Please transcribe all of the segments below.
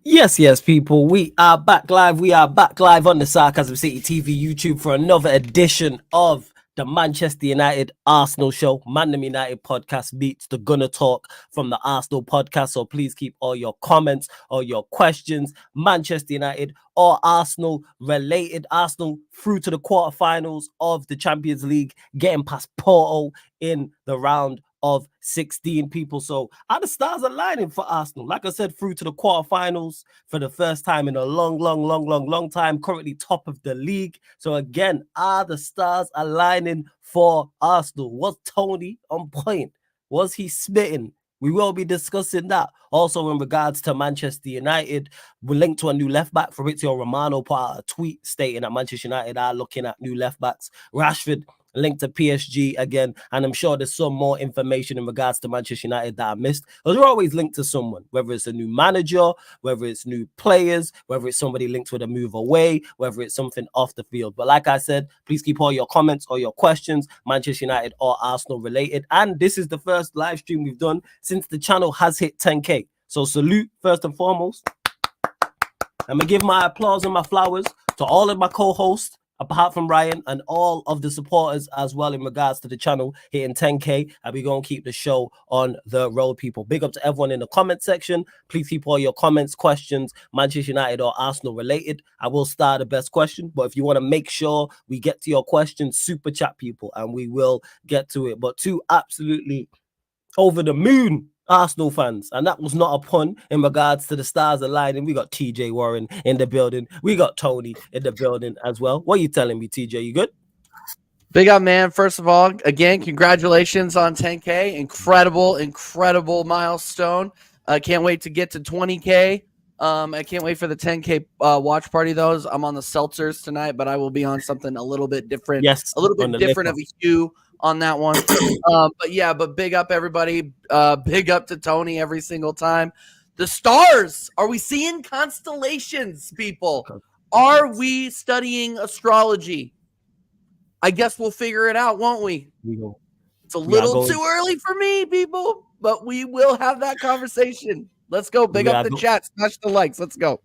Yes, people. We are back live. We are back live on the Sarcasm City TV YouTube for another edition of the Manchester United Arsenal show. Man United podcast beats the Gunner Talk from the Arsenal podcast. So please keep all your comments or your questions, Manchester United or Arsenal related. Arsenal through to the quarterfinals of the Champions League, getting past Porto in the round of 16 people. So are the stars aligning for Arsenal? Like I said, through to the quarterfinals for the first time in a long time, currently top of the league. So again, are the stars aligning for Arsenal? Was Tony on point? Was he smitten? We will be discussing that. Also, in regards to Manchester United, we're linked to a new left back. Fabrizio Romano put out a tweet stating that Manchester United are looking at new left backs. Rashford linked to PSG again, and I'm sure there's some more information in regards to Manchester United that I missed. Because we're always linked to someone, whether it's a new manager, whether it's new players, whether it's somebody linked with a move away, whether it's something off the field. But like I said, please keep all your comments or your questions, Manchester United or Arsenal related. And this is the first live stream we've done since the channel has hit 10K. So salute first and foremost. I'm going to give my applause and my flowers to all of my co-hosts, apart from Ryan, and all of the supporters as well in regards to the channel hitting 10K. And we're going to keep the show on the road, people. Big up to everyone in the comment section. Please keep all your comments, questions, Manchester United or Arsenal related. I will start the best question, but if you want to make sure we get to your questions, super chat, people, and we will get to it. But two absolutely over the moon Arsenal fans, and that was not a pun in regards to the stars aligning. We got TJ Warren in the building. We got Tony in the building as well. What are you telling me, TJ? You good? Big up, man. First of all, again, congratulations on 10K. Incredible milestone. I can't wait to get to 20K. I can't wait for the 10K watch party, though. I'm on the seltzers tonight, but I will be on something a little bit different. Yes, a little bit different of a hue on that one. But big up, everybody. Big up to Tony every single time. The stars. Are we seeing constellations, people? Are we studying astrology? I guess we'll figure it out, won't we? It's a little too early for me, people, but we will have that conversation. Let's go. Big up the chat. Smash the likes. Let's go.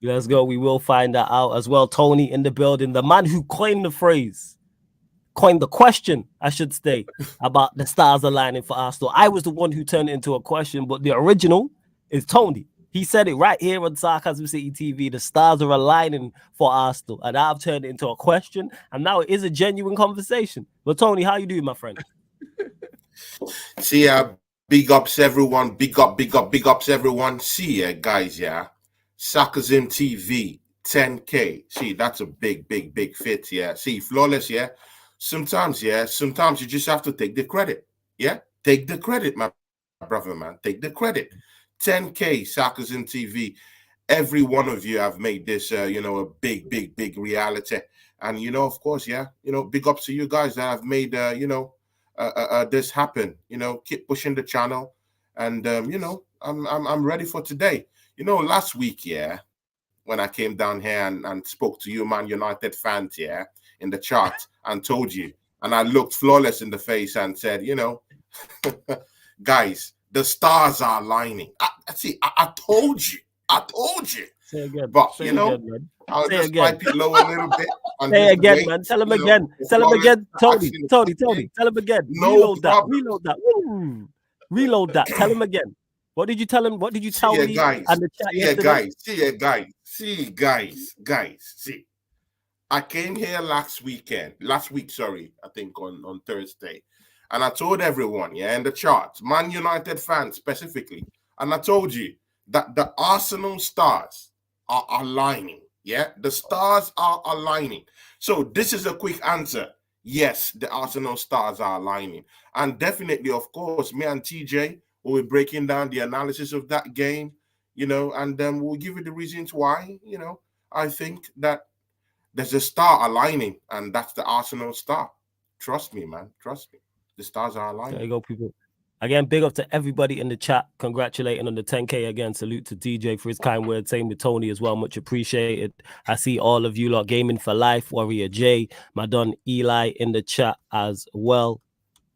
Let's go. We will find that out as well. Tony in the building, the man who coined the question, I should say, about the stars aligning for Arsenal. I was the one who turned it into a question, but the original is Tony. He said it right here on Sarcasm City TV. The stars are aligning for Arsenal, and I've turned it into a question, and now it is a genuine conversation. But Tony, how you doing, my friend? See, big ups everyone. Big ups everyone. See, guys, Sarcasm TV 10K. See, that's a big fit. Yeah. See, flawless. Yeah. Sometimes you just have to take the credit. Yeah. Take the credit, my brother, man. Take the credit. 10K Sarcasm TV. Every one of you have made this, a big reality. And, of course, big ups to you guys that have made, this happen. Keep pushing the channel. And, I'm ready for today. Last week, when I came down here and spoke to you, Man United fans, in the chat and told you, and I looked flawless in the face and said, guys, the stars are aligning. I told you. Say again. But, I'll just pipe it low a little bit. And say again, man. Tell him again. Tell him again. Tony. Tell him again. Reload that. Reload that. Tell him again. What did you tell him? What did you tell me? Guys. And the chat yesterday? Guys. See. I came here last week, I think on Thursday. And I told everyone, in the chat, Man United fans specifically, and I told you that the Arsenal stars are aligning. Yeah, the stars are aligning. So this is a quick answer. Yes, the Arsenal stars are aligning. And definitely, of course, me and TJ will be breaking down the analysis of that game, and then we'll give you the reasons why, I think that there's a star aligning, and that's the Arsenal star. Trust me, man. Trust me. The stars are aligning. There you go, people. Again, big up to everybody in the chat. Congratulating on the 10K again. Salute to DJ for his kind words. Same with Tony as well. Much appreciated. I see all of you lot gaming for life. Warrior J, Madon Eli in the chat as well.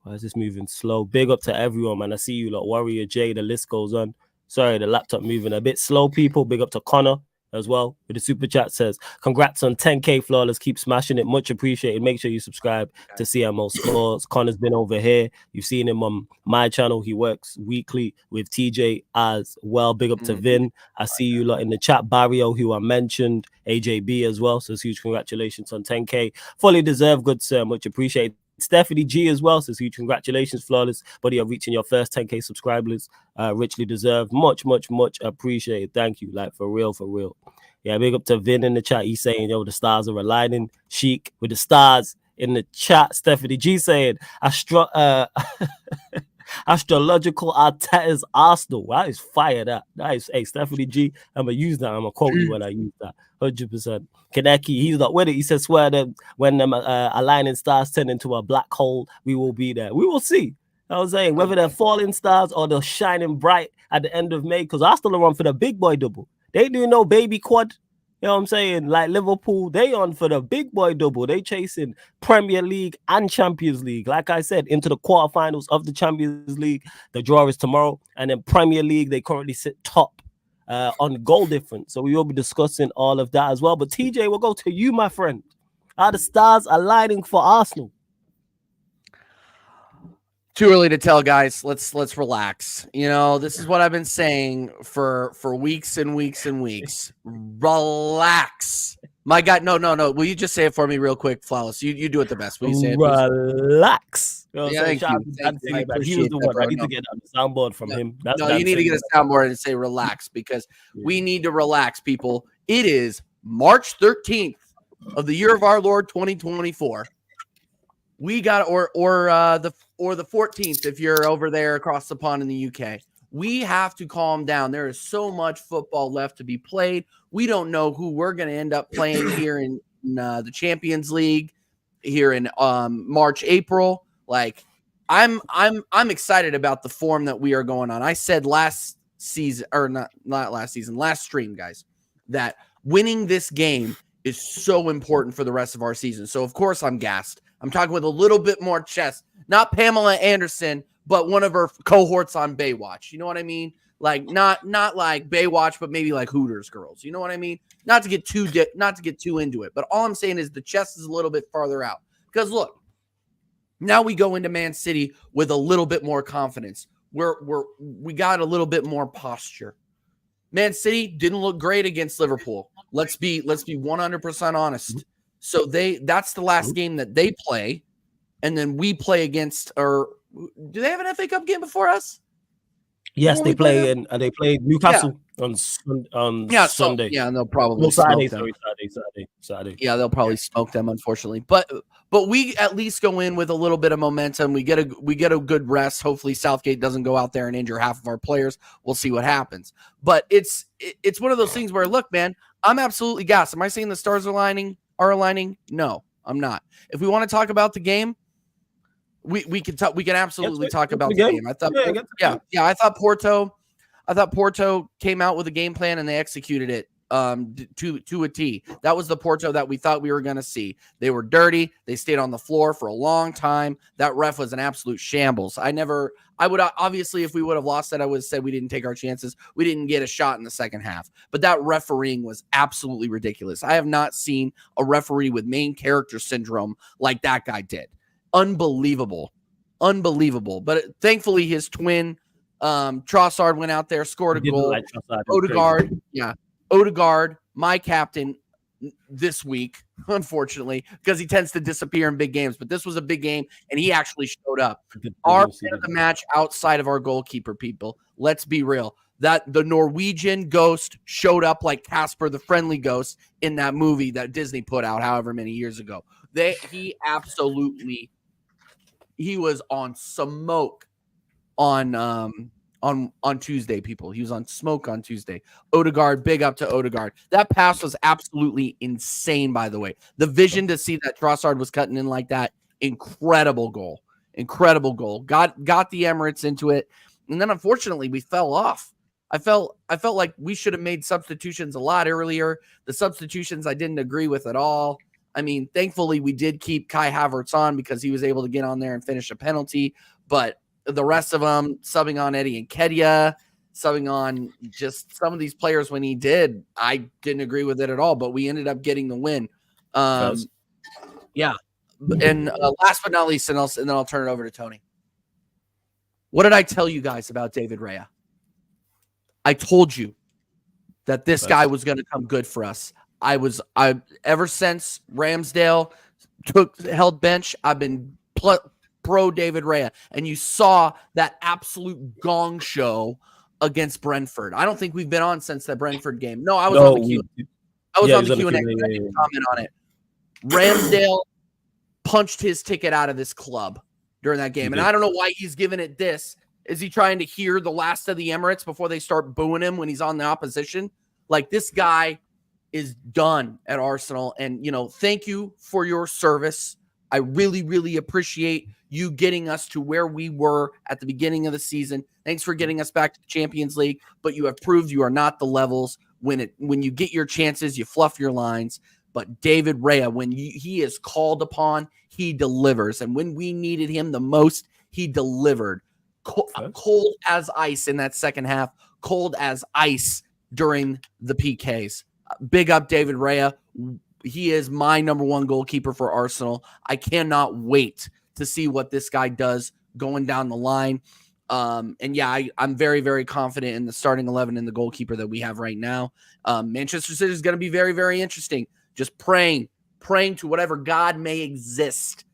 Why is this moving slow? Big up to everyone, man. I see you lot. Warrior J, the list goes on. Sorry, the laptop moving a bit slow, people. Big up to Connor as well with the super chat. Says congrats on 10k flawless, keep smashing it, much appreciated. Make sure you subscribe to CMO Sports. Connor's been over here, you've seen him on my channel. He works weekly with TJ as well. Big up to Vin, I see you lot in the chat. Barrio, who I mentioned, AJB as well, so huge congratulations on 10k, fully deserved, good sir, much appreciated. Stephanie G as well says huge congratulations, flawless, buddy, on reaching your first 10k subscribers. Richly deserved, much appreciated. Thank you, like for real. Yeah, big up to Vin in the chat. He's saying, yo, the stars are aligning. Chic with the stars in the chat. Stephanie G saying astrological Arteta's Arsenal. That is fire. That is, hey, Stephanie G, I'm gonna use that. I'm gonna quote you when I use that. 100%. Kaneki, he's not with it. He says, swear that when them aligning stars turn into a black hole, we will be there. We will see. I was saying, whether they're falling stars or they're shining bright at the end of May, because Arsenal are on for the big boy double. They ain't doing no baby quad. You know what I'm saying? Like Liverpool, they on for the big boy double. They chasing Premier League and Champions League. Like I said, into the quarterfinals of the Champions League. The draw is tomorrow. And then Premier League, they currently sit top on goal difference. So we will be discussing all of that as well. But TJ, we'll go to you, my friend. Are the stars aligning for Arsenal? Too early to tell, guys. Let's relax. You know, this is what I've been saying for weeks and weeks and weeks. Relax. My God, no. Will you just say it for me real quick, Flawless? You do it the best. Will you say it? Relax. You know yeah, thank you. He was the one. I need to get on the soundboard from him. You need to get a soundboard and say relax, because we need to relax, people. It is March 13th of the year of our Lord 2024. We got or the 14th if you're over there across the pond in the UK. We have to calm down. There is so much football left to be played. We don't know who we're going to end up playing here in the Champions League here in March, April. Like I'm excited about the form that we are going on. I said last season, or not last season, last stream, guys, that winning this game is so important for the rest of our season. So of course I'm gassed. I'm talking with a little bit more chest. Not Pamela Anderson, but one of her cohorts on Baywatch. You know what I mean? Like not like Baywatch, but maybe like Hooters girls. You know what I mean? Not to get too into it, but all I'm saying is the chest is a little bit farther out. Because look, now we go into Man City with a little bit more confidence. We got a little bit more posture. Man City didn't look great against Liverpool. Let's be 100% honest. So that's the last game that they play, and then we play against. Or do they have an FA Cup game before us? Yes, they play, and they play Newcastle on Sunday. Yeah, and they'll probably Saturday. Yeah, they'll probably smoke them, unfortunately. But we at least go in with a little bit of momentum. We get a good rest. Hopefully, Southgate doesn't go out there and injure half of our players. We'll see what happens. But it's one of those things where, look, man, I'm absolutely gassed. Am I saying the stars are aligning? No, I'm not. If we want to talk about the game, we can talk. We can absolutely talk about the game. I thought, I thought Porto came out with a game plan and they executed it to a T. That was the Porto that we thought we were going to see. They were dirty. They stayed on the floor for a long time. That ref was an absolute shambles. I would obviously, if we would have lost that, I would have said we didn't take our chances. We didn't get a shot in the second half. But that refereeing was absolutely ridiculous. I have not seen a referee with main character syndrome like that guy did. Unbelievable. But thankfully, his twin, Trossard, went out there, scored a goal. Odegaard, my captain this week, unfortunately, because he tends to disappear in big games. But this was a big game, and he actually showed up. Our man of the match outside of our goalkeeper, people. Let's be real. That the Norwegian ghost showed up like Casper the Friendly Ghost in that movie that Disney put out however many years ago. He was on smoke on Tuesday, people. He was on smoke on Tuesday. Odegaard, big up to Odegaard. That pass was absolutely insane, by the way. The vision to see that Trossard was cutting in like that, incredible goal. Got the Emirates into it. And then unfortunately we fell off. I felt like we should have made substitutions a lot earlier. The substitutions I didn't agree with at all. I mean, thankfully we did keep Kai Havertz on because he was able to get on there and finish a penalty, but the rest of them subbing on Eddie Nketiah, subbing on just some of these players when he did. I didn't agree with it at all, but we ended up getting the win. Yeah. And last but not least, and then I'll turn it over to Tony. What did I tell you guys about David Raya? I told you that this guy was going to come good for us. I ever since Ramsdale held bench, I've been pro David Raya, and you saw that absolute gong show against Brentford. I don't think we've been on since that Brentford game. No, I was on the Q&A. I was on the Q&A. I didn't comment on it. Ramsdale punched his ticket out of this club during that game, and I don't know why he's giving it this. Is he trying to hear the last of the Emirates before they start booing him when he's on the opposition? Like, this guy is done at Arsenal, and, thank you for your service. I really, really appreciate you getting us to where we were at the beginning of the season. Thanks for getting us back to the Champions League, but you have proved you are not the levels. When you get your chances, you fluff your lines. But David Raya, when he is called upon, he delivers. And when we needed him the most, he delivered. Cold as ice in that second half, cold as ice during the PKs. Big up David Raya. He is my number one goalkeeper for Arsenal. I cannot wait to see what this guy does going down the line. And yeah, I'm very, very confident in the starting 11 and the goalkeeper that we have right now. Manchester City is going to be very, very interesting. Just praying to whatever God may exist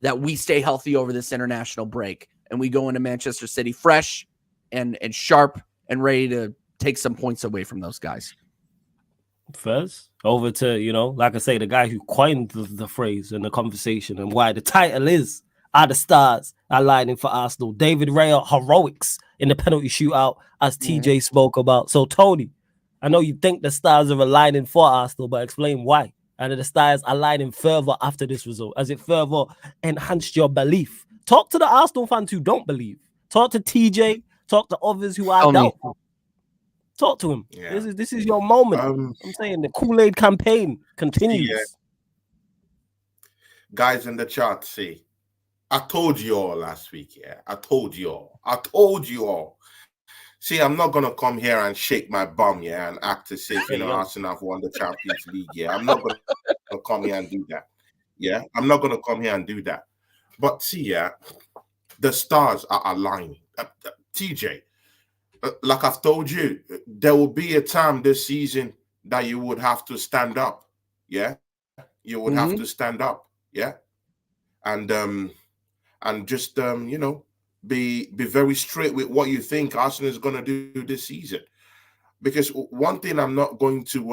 that we stay healthy over this international break and we go into Manchester City fresh and sharp and ready to take some points away from those guys. First, over to, like I say, the guy who coined the phrase and the conversation and why the title is Are the Stars Aligning for Arsenal? David Raya heroics in the penalty shootout, as TJ spoke about. So, Tony, I know you think the stars are aligning for Arsenal, but explain why. And the stars aligning further after this result, as it further enhanced your belief. Talk to the Arsenal fans who don't believe. Talk to TJ. Talk to others who are doubtful. Talk to him. Yeah. This is your moment. I'm saying the Kool-Aid campaign continues. Yeah. Guys in the chat, see, I told you all last week. Yeah, I told you all. See, I'm not going to come here and shake my bum, yeah, and act as if, Arsenal have won the Champions League, yeah. I'm not going to come here and do that, yeah. I'm not going to come here and do that. But see, yeah, the stars are aligning. TJ, like I've told you, there will be a time this season that you would have to stand up, yeah. You would have to stand up, yeah, and just be very straight with what you think Arsenal is going to do this season. Because one thing I'm not going to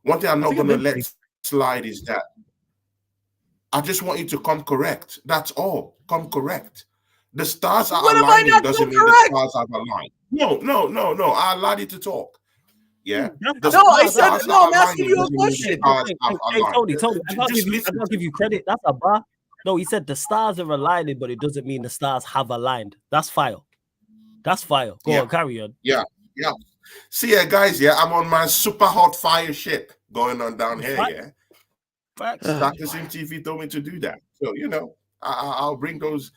let slide is that I just want you to come correct. That's all. Come correct. The stars are aligning doesn't mean the stars are aligned. No. I allowed you to talk. Yeah. I said no. I'm asking you a question. Hey, Tony, I can't give you credit. That's a bar. No, he said the stars are aligning, but it doesn't mean the stars have aligned. That's fire. Go on, carry on. Yeah. See, guys, I'm on my super hot fire shit going on down here, yeah. Stackers in TV told me to do that. So, I'll bring those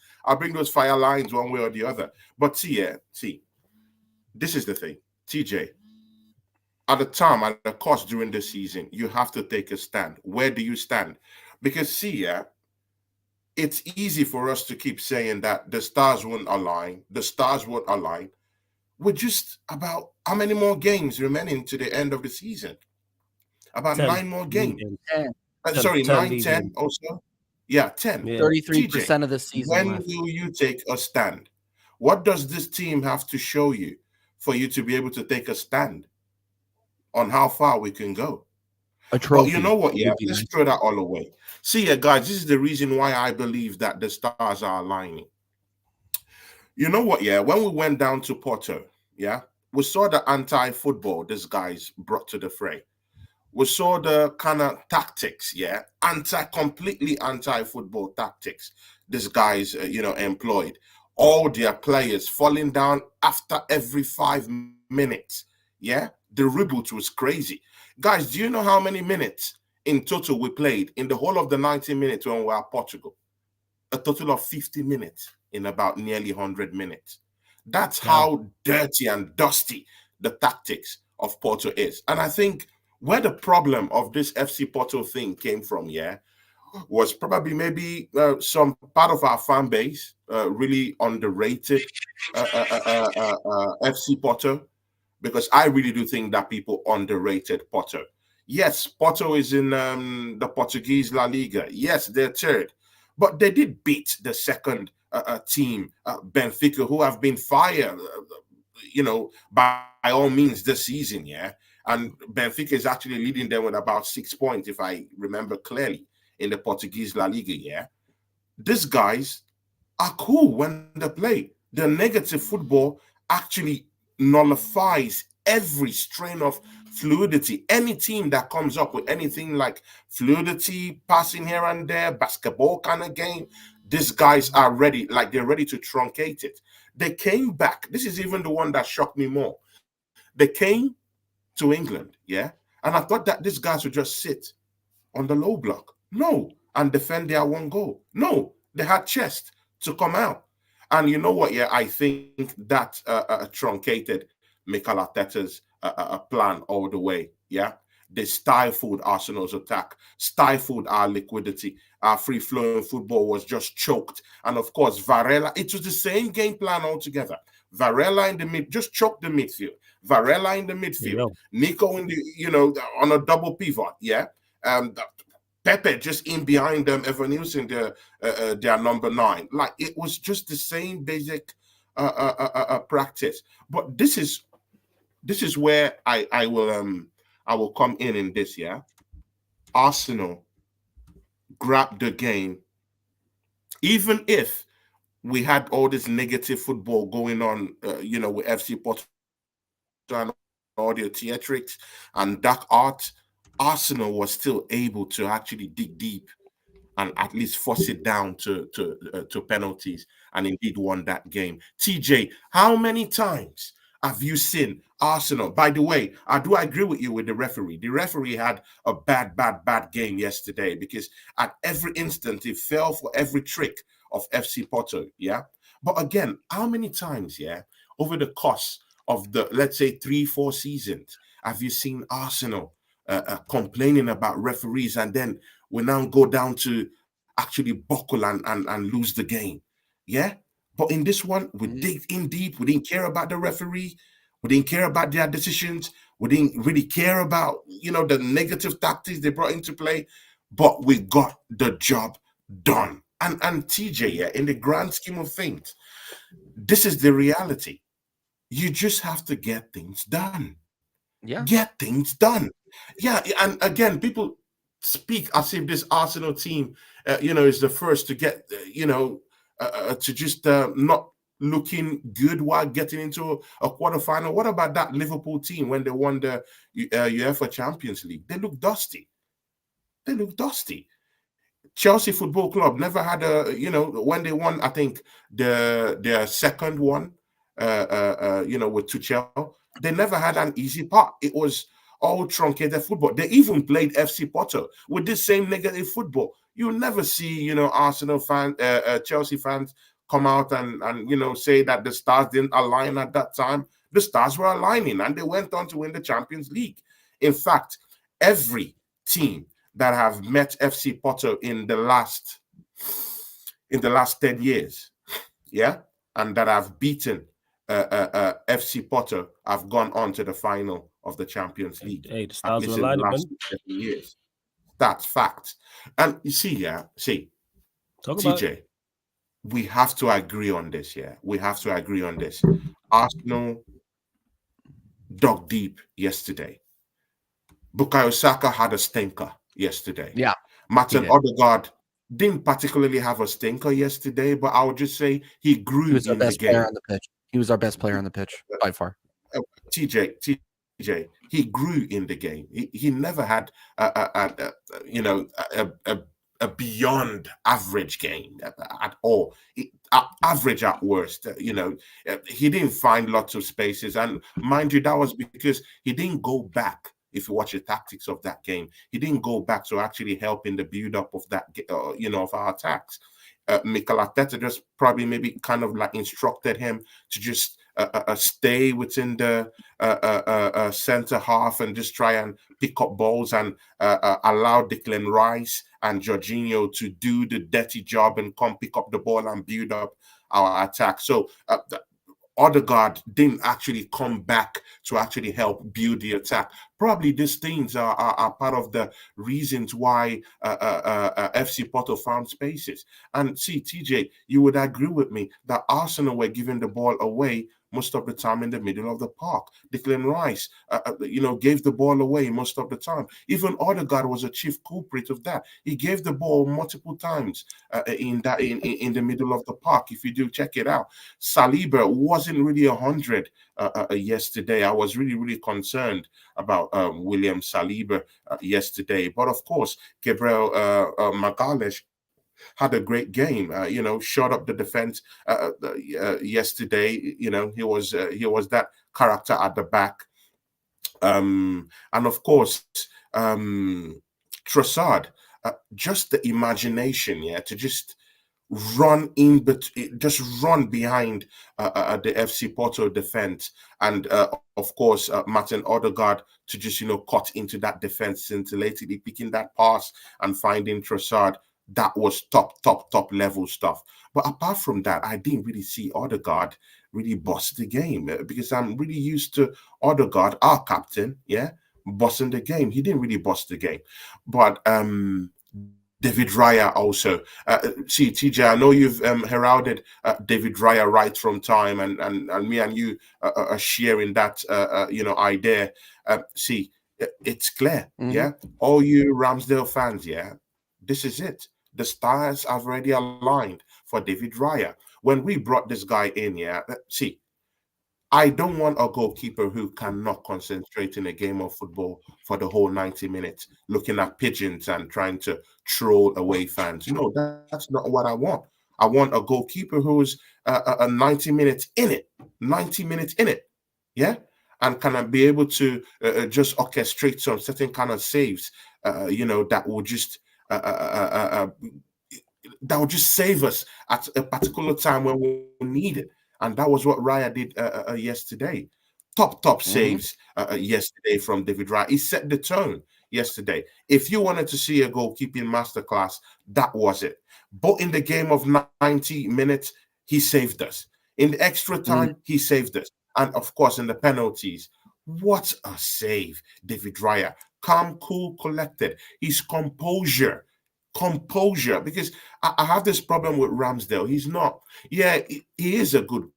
fire lines one way or the other. But see, this is the thing. TJ, at the time, at the cost during the season, you have to take a stand. Where do you stand? Because see, it's easy for us to keep saying that the stars won't align. We're just about how many more games remaining to the end of the season? About 10. 9 more games. 9, 10 also. Yeah, 10. 33% of the season. When will you take a stand? What does this team have to show you for you to be able to take a stand on how far we can go? A trophy. But you know what? Yeah, let's throw that all away. See, guys, this is the reason why I believe that the stars are aligning. You know what? Yeah, when we went down to Porto, yeah, we saw the anti-football this guys brought to the fray. We saw the kind of tactics, yeah, completely anti-football tactics this guys, employed. All their players falling down after every 5 minutes, yeah. The reboot was crazy. Guys, do you know how many minutes in total we played in the whole of the 90 minutes when we were at Portugal? A total of 50 minutes in about nearly 100 minutes. That's Yeah. how dirty and dusty the tactics of Porto is. And I think where the problem of this FC Porto thing came from, was probably maybe some part of our fan base really underrated FC Porto, because I really do think that people underrated Porto. Yes, Porto is in the Portuguese La Liga. Yes, they're third, but they did beat the second team, Benfica, who have been fired, by all means this season, And Benfica is actually leading them with about 6 points, if I remember clearly, in the Portuguese La Liga, These guys are cool when they play. The negative football actually nullifies every strain of fluidity. Any team that comes up with anything like fluidity, passing here and there, basketball kind of game, these guys are ready, like they're ready to truncate it. They came back. This is even the one that shocked me more. They came to England, and I thought that these guys would just sit on the low block. No, and defend their one goal. No, they had chest to come out. And you know what? I think that truncated Mikel Arteta's plan all the way. They stifled Arsenal's attack, stifled our liquidity. Our free-flowing football was just choked. And of course, Varela, it was the same game plan altogether. Varela in the mid, just choked the midfield. Varela in the midfield. Nico in the, on a double pivot. Pepe just in behind them, Evan Nielsen, their number 9. Like, it was just the same basic practice. But this is where I will come in this. Arsenal grabbed the game, even if we had all this negative football going on, with FC Porto and all the theatrics and dark art. Arsenal was still able to actually dig deep and at least force it down to penalties, and indeed won that game. TJ, how many times have you seen Arsenal? By the way, I do agree with you with the referee. The referee had a bad game yesterday, because at every instant he fell for every trick of FC Porto. But again, how many times, over the course of the, let's say, 3-4 seasons, have you seen Arsenal complaining about referees, and then we now go down to actually buckle and lose the game? But in this one, we dig in deep. We didn't care about the referee. We didn't care about their decisions. We didn't really care about, the negative tactics they brought into play. But we got the job done. And TJ, in the grand scheme of things, this is the reality. You just have to get things done. Get things done. And again, people speak as if this Arsenal team, is the first to get, to just not looking good while getting into a quarterfinal. What about that Liverpool team when they won the UEFA Champions League? They look dusty. Chelsea Football Club never had when they won, I think, their second one, with Tuchel, they never had an easy part. It was all truncated football. They even played FC Porto with this same negative football. You never see, Arsenal fans, Chelsea fans come out and say that the stars didn't align at that time. The stars were aligning, and they went on to win the Champions League. In fact, every team that have met FC Porto in the last 10 years, and that have beaten FC Porto have gone on to the final of the Champions League. Hey, the stars were in the aligning, last 7 years. That's fact. And you see, Talk TJ, we have to agree on this. We have to agree on this. Arsenal dug deep yesterday. Bukayo Saka had a stinker yesterday. Martin Odegaard didn't particularly have a stinker yesterday, but I would just say he grew in the game. He was our best player on the pitch by far. TJ, he grew in the game. He never had a beyond average game at all. Average at worst. He didn't find lots of spaces, and mind you, that was because he didn't go back. If you watch the tactics of that game, he didn't go back to actually help in the build-up of that, of our attacks. Mikel Arteta just probably maybe kind of like instructed him to just stay within the center half and just try and pick up balls and allow Declan Rice and Jorginho to do the dirty job and come pick up the ball and build up our attack. So Odegaard didn't actually come back to actually help build the attack. Probably these things are part of the reasons why FC Porto found spaces. And see, TJ, you would agree with me that Arsenal were giving the ball away most of the time in the middle of the park. Declan Rice, gave the ball away most of the time. Even Odegaard was a chief culprit of that. He gave the ball multiple times in the middle of the park. If you do check it out, Saliba wasn't really 100 yesterday. I was really, really concerned about William Saliba yesterday. But of course, Gabriel Magalhaes had a great game. Shot up the defense yesterday. He was that character at the back. And of course, Trossard, just the imagination, to just run behind the FC Porto defense, and of course Martin Odegaard to just cut into that defense, scintillatingly picking that pass and finding Trossard. That was top level stuff. But apart from that, I didn't really see Odegaard really bust the game, because I'm really used to Odegaard, our captain, busting the game. He didn't really bust the game. But David Raya also. See, TJ, I know you've heralded David Raya right from time, and me and you are sharing that idea. See, it's clear, all you Ramsdale fans, this is it. The stars have already aligned for David Raya. When we brought this guy in, see, I don't want a goalkeeper who cannot concentrate in a game of football for the whole 90 minutes, looking at pigeons and trying to troll away fans. No, that's not what I want. I want a goalkeeper who's a 90 minutes in it, and can be able to just orchestrate some certain kind of saves, that will just save us at a particular time when we need it. And that was what Raya did yesterday. Top saves yesterday from David Raya. He set the tone yesterday. If you wanted to see a goalkeeping masterclass, that was it. But in the game of 90 minutes, he saved us. In the extra time, he saved us. And of course, in the penalties, what a save, David Raya. Calm, cool, collected. His composure, because I have this problem with Ramsdale. He's not, he is a good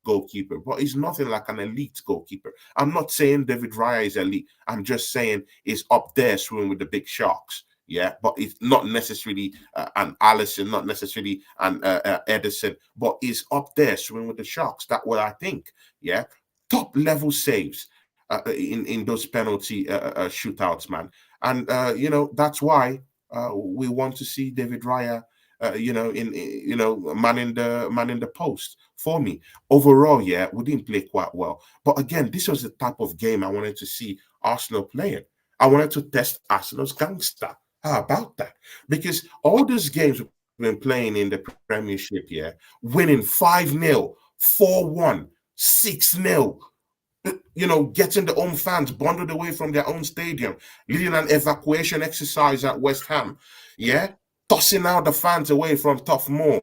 goalkeeper, but he's nothing like an elite goalkeeper. I'm not saying David Raya is elite. I'm just saying he's up there swimming with the big sharks. But it's not necessarily an Allison, not necessarily an Edison, but he's up there swimming with the sharks. That's what I think. Top level saves in those penalty shootouts, man. And that's why we want to see David Raya, manning the post for me. Overall, we didn't play quite well. But again, this was the type of game I wanted to see Arsenal playing. I wanted to test Arsenal's gangster. How about that? Because all those games we've been playing in the Premiership, winning 5-0, 4-1, 6-0, getting the home fans bundled away from their own stadium, leading an evacuation exercise at West Ham, tossing out the fans away from Tough Moor.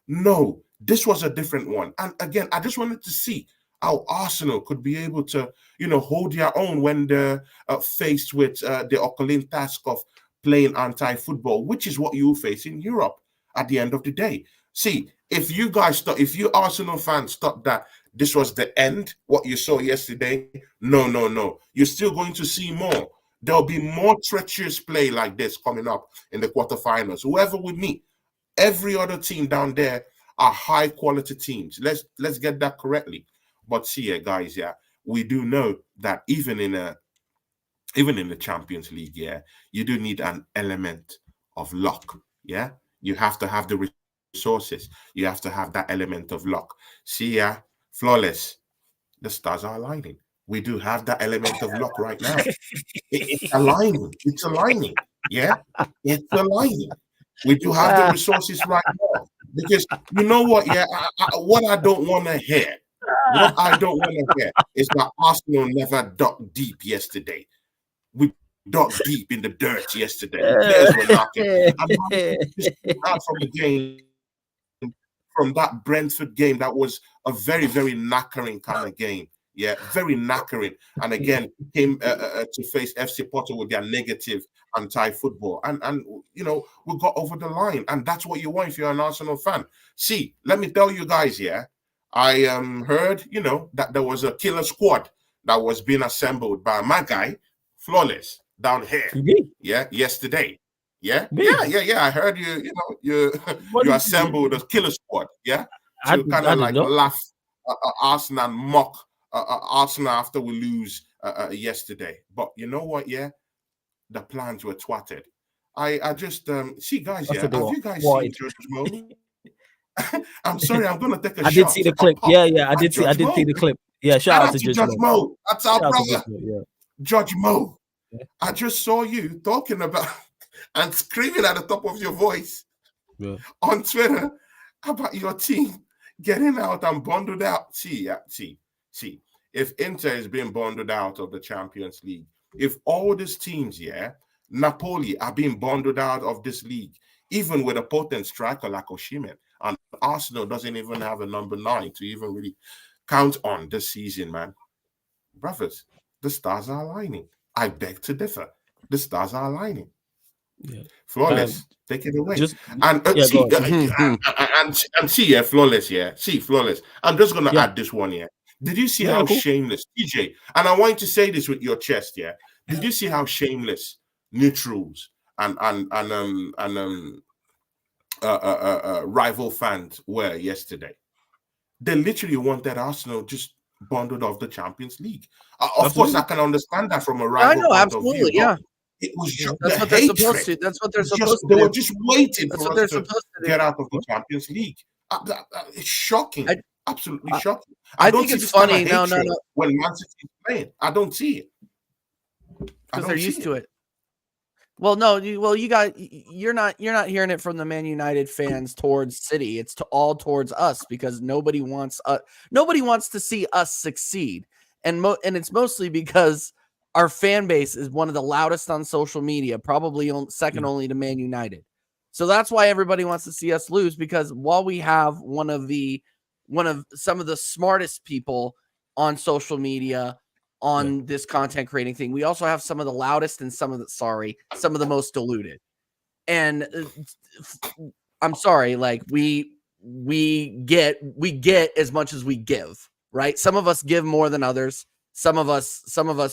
No, this was a different one. And again, I just wanted to see how Arsenal could be able to, hold their own when they're faced with the Herculean task of playing anti-football, which is what you face in Europe at the end of the day. See, if you Arsenal fans thought that this was the end, what you saw yesterday, no. You're still going to see more. There'll be more treacherous play like this coming up in the quarterfinals. Whoever we meet, every other team down there are high quality teams. Let's get that correctly. But see, guys, we do know that even in the Champions League, you do need an element of luck. You have to have the resources. You have to have that element of luck. See, flawless. The stars are aligning. We do have that element of luck right now. It's aligning. It's aligning. It's aligning. We do have the resources right now. Because you know what? Yeah, what I don't want to hear. What I don't want to hear is that Arsenal never dug deep yesterday. We dug deep in the dirt yesterday. The players were knocking. And just out from the game, from that Brentford game, that was a very, very knackering kind of game. Yeah, very knackering. And again, came to face FC Porto with their negative anti-football. And you know, we got over the line. And that's what you want if you're an Arsenal fan. See, let me tell you guys, yeah, I heard, you know, that there was a killer squad that was being assembled by my guy, Flawless, down here. Yeah, yesterday. Yeah, yeah. I heard you know, you assembled a killer squad, yeah, to kind of like laugh Arsenal and mock Arsenal after we lose yesterday. But you know what? Yeah, the plans were twatted. I just see, guys. Yeah, have you guys seen Judge Mo? I'm sorry, I'm gonna take a shot. I did see the clip. Yeah, I did see the clip. Yeah, shout out to Judge Mo. That's our brother, Judge Mo. Yeah. I just saw you talking about and screaming at the top of your voice on Twitter about your team getting out and bundled out. See. If Inter is being bundled out of the Champions League, if all these teams, Napoli are being bundled out of this league, even with a potent striker like Osimhen, and Arsenal doesn't even have a number 9 to even really count on this season, man. Brothers, the stars are aligning. I beg to differ. The stars are aligning. Yeah. Flawless, take it away. Flawless. Yeah, see, Flawless. I'm just gonna add this one here. Did you see how shameless, TJ? And I want you to say this with your chest. Yeah. Did you see how shameless neutrals and rival fans were yesterday? They literally wanted Arsenal just bundled off the Champions League. Of course, I can understand that from a rival point of view. Yeah. It was just that's what they're supposed to. That's what they're supposed to do. They were just waiting for us to get out of the Champions League. It's shocking. Absolutely shocking. I think it's funny. No. When Man City is playing, I don't see it. Because they're used to it. Well, no, you're not hearing it from the Man United fans towards City. It's all towards us because nobody wants to see us succeed, and it's mostly because our fan base is one of the loudest on social media, probably second only to Man United. So that's why everybody wants to see us lose, because while we have one of some of the smartest people on social media on this content creating thing, we also have some of the loudest and some of the most diluted. And I'm sorry, like we get as much as we give, right? Some of us give more than others. Some of us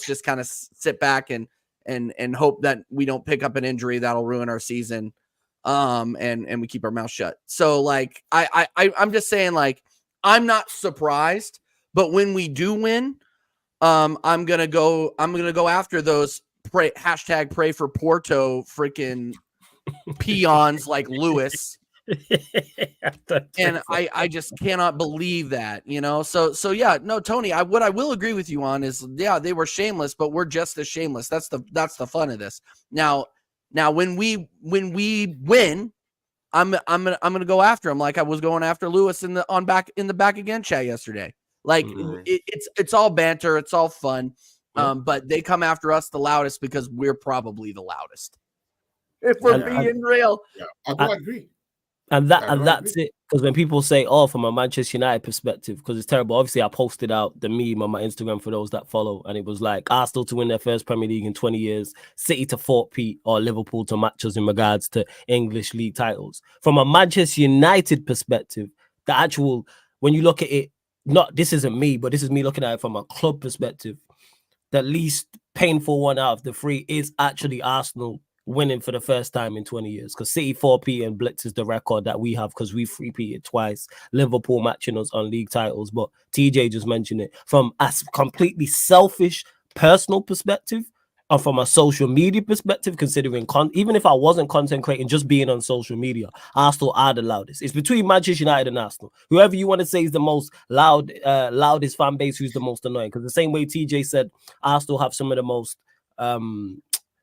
just kind of sit back and hope that we don't pick up an injury that'll ruin our season. And we keep our mouth shut. So like, I'm just saying, like, I'm not surprised, but when we do win, I'm going to go after those hashtag pray for Porto freaking peons like Lewis. And I just cannot believe that, you know? So yeah, no, Tony, what I will agree with you on is, yeah, they were shameless, but we're just as shameless. That's the fun of this. Now when we win, I'm gonna go after him like I was going after Lewis in the back again chat yesterday. Like it's all banter, it's all fun. But they come after us the loudest because we're probably the loudest. If we're being real. Yeah, I agree. And that's it. Because when people say, "Oh, from a Manchester United perspective," because it's terrible. Obviously, I posted out the meme on my Instagram for those that follow, and it was like Arsenal to win their first Premier League in 20 years, City to fortreat, or Liverpool to match us in regards to English league titles. From a Manchester United perspective, the actual, when you look at it, this isn't me, but this is me looking at it from a club perspective. The least painful one out of the three is actually Arsenal winning for the first time in 20 years, because City 4P and Blitz is the record that we have because we've repeated twice. Liverpool matching us on league titles, but TJ just mentioned it from a completely selfish personal perspective and from a social media perspective, considering even if I wasn't content creating, just being on social media, Arsenal are the loudest. It's between Manchester United and Arsenal. Whoever you want to say is the most loudest fan base, who's the most annoying, because the same way TJ said Arsenal have some of the most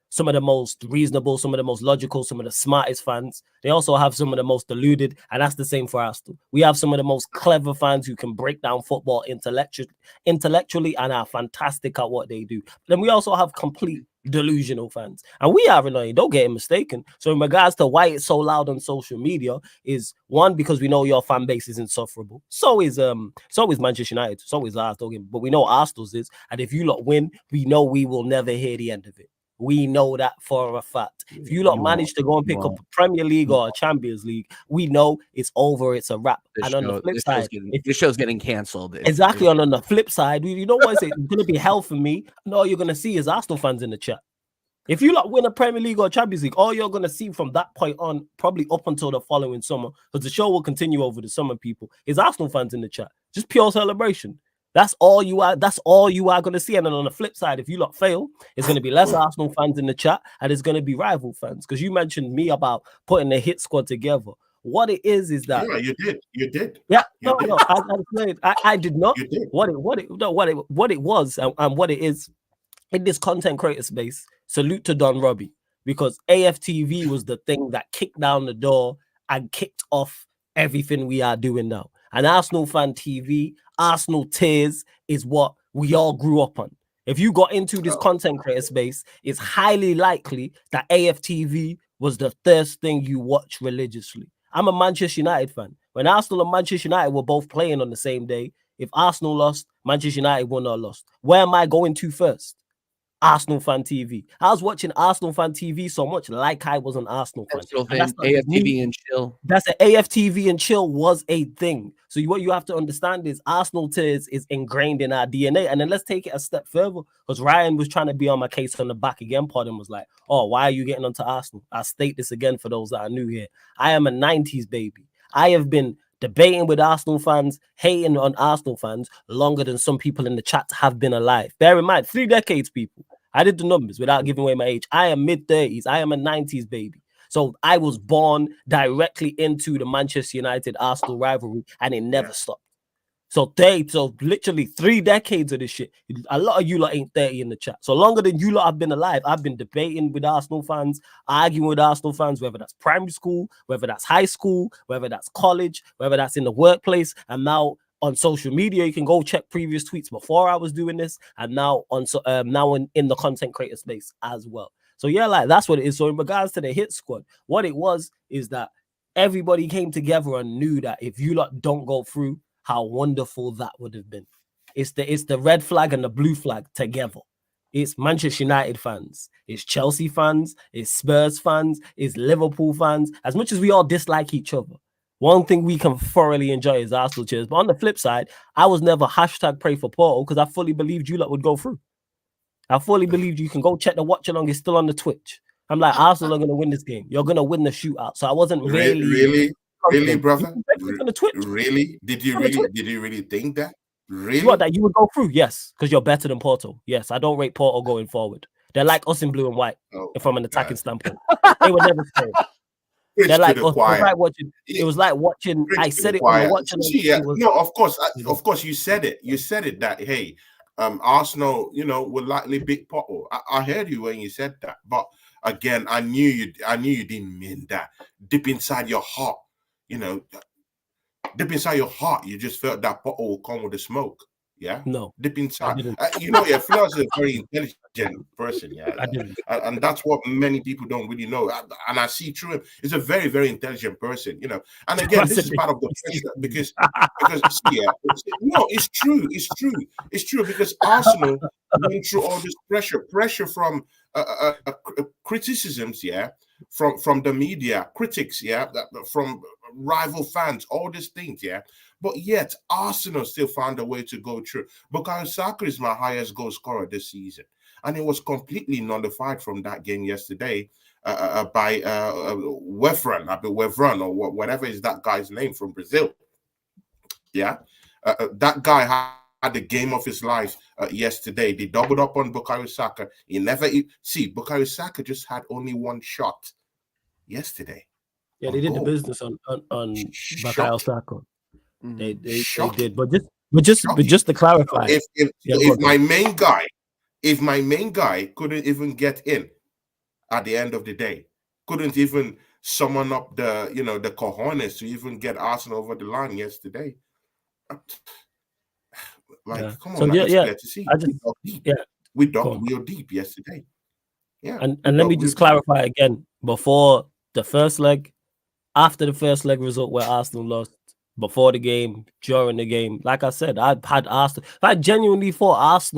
some of the most reasonable, some of the most logical, some of the smartest fans. They also have some of the most deluded, and that's the same for Arsenal. We have some of the most clever fans who can break down football intellectually and are fantastic at what they do. Then we also have complete delusional fans, and we are annoying. Don't get it mistaken. So in regards to why it's so loud on social media, is one, because we know your fan base is insufferable. So is Manchester United. So is Arsenal. But we know Arsenal's is, and if you lot win, we know we will never hear the end of it. We know that for a fact. If you lot manage to go and pick up a Premier League or a Champions League, we know it's over. It's a wrap. And on the flip side, this show's getting canceled. Exactly. On the flip side, you know what? It's going to be hell for me. And all you're going to see is Arsenal fans in the chat. If you lot win a Premier League or a Champions League, all you're going to see from that point on, probably up until the following summer, because the show will continue over the summer, people, is Arsenal fans in the chat. Just pure celebration. That's all you are. That's all you are going to see. And then on the flip side, if you lot fail, it's going to be less Arsenal fans in the chat, and it's going to be rival fans. Because you mentioned me about putting a hit squad together. What it is that you did. Yeah, you no, did. no, I did not. You did. What it was, and what it is in this content creator space. Salute to Don Robbie, because AFTV was the thing that kicked down the door and kicked off everything we are doing now. And Arsenal Fan TV, Arsenal Tears is what we all grew up on. If you got into this content creator space, it's highly likely that AFTV was the first thing you watch religiously. I'm a Manchester United fan. When Arsenal and Manchester United were both playing on the same day, if Arsenal lost, Manchester United won or lost. Where am I going to first? Arsenal Fan TV. I was watching Arsenal Fan TV so much like I was an Arsenal fan. That's AFTV and chill. That's an AFTV and chill was a thing. So what you have to understand is Arsenal Tears is ingrained in our DNA. And then let's take it a step further, because Ryan was trying to be on my case on the back again pod and was like, oh, why are you getting onto Arsenal? I'll state this again for those that are new here. I am a 90s baby. I have been debating with Arsenal fans, hating on Arsenal fans longer than some people in the chat have been alive. Bear in mind, 3 decades, people. I did the numbers without giving away my age. I am mid-30s. I am a 90s baby. So I was born directly into the Manchester United-Arsenal rivalry, and it never stopped. So literally 3 decades of this shit. A lot of you lot ain't 30 in the chat. So longer than you lot have been alive, I've been debating with Arsenal fans, arguing with Arsenal fans, whether that's primary school, whether that's high school, whether that's college, whether that's in the workplace, and now on social media. You can go check previous tweets before I was doing this, and now in the content creator space as well. So yeah, like that's what it is. So in regards to the hit squad, what it was is that everybody came together and knew that if you lot don't go through, how wonderful that would have been. It's the red flag and the blue flag together. It's Manchester United fans, it's Chelsea fans, it's Spurs fans, it's Liverpool fans. As much as we all dislike each other, one thing we can thoroughly enjoy is Arsenal cheers. But on the flip side, I was never #pray for Porto, because I fully believed you lot would go through. I fully believed you can go check the watch along. It's still on the Twitch. I'm like, Arsenal are going to win this game. You're going to win the shootout. So I wasn't really, brother. On the Twitch. Really? Did you really think that? Really? What, that you would go through? Yes, because you're better than Porto. Yes, I don't rate Porto going forward. They're like us in blue and white from an attacking standpoint. They would never score. They're like, it was like watching. I said it on the watching. No, of course, you said it. You said it that hey, Arsenal, would likely beat Porto. I heard you when you said that, but again, I knew you didn't mean that. Deep inside your heart, you just felt that Porto will come with the smoke. Yeah, no, deep inside, Fleur's a very intelligent person. Yeah, and that's what many people don't really know. And I see through him. He's a very, very intelligent person. And again, this is part of the pressure because it's true because Arsenal went through all this pressure from criticisms, from the media, critics, from rival fans, all these things, But yet, Arsenal still found a way to go through. Bukayo Saka is my highest goal scorer this season. And it was completely nullified from that game yesterday by Wevron, or whatever is that guy's name from Brazil. Yeah. That guy had the game of his life yesterday. They doubled up on Bukayo Saka. Bukayo Saka just had only one shot yesterday. Yeah, they did the business on Bukayo Saka. They did, but just to clarify, if my main guy couldn't even get in, at the end of the day. Couldn't even summon up the the cojones to even get Arsenal over the line yesterday. Like, Yeah. come So on, man, it's yeah, clear to see. I just yeah. We Go dug on. real deep yesterday. Yeah, And we let me dug real just deep. clarify again before the first leg, after the first leg result where Arsenal lost, before the game, during the game. Like I said, I had Arsenal. If I genuinely thought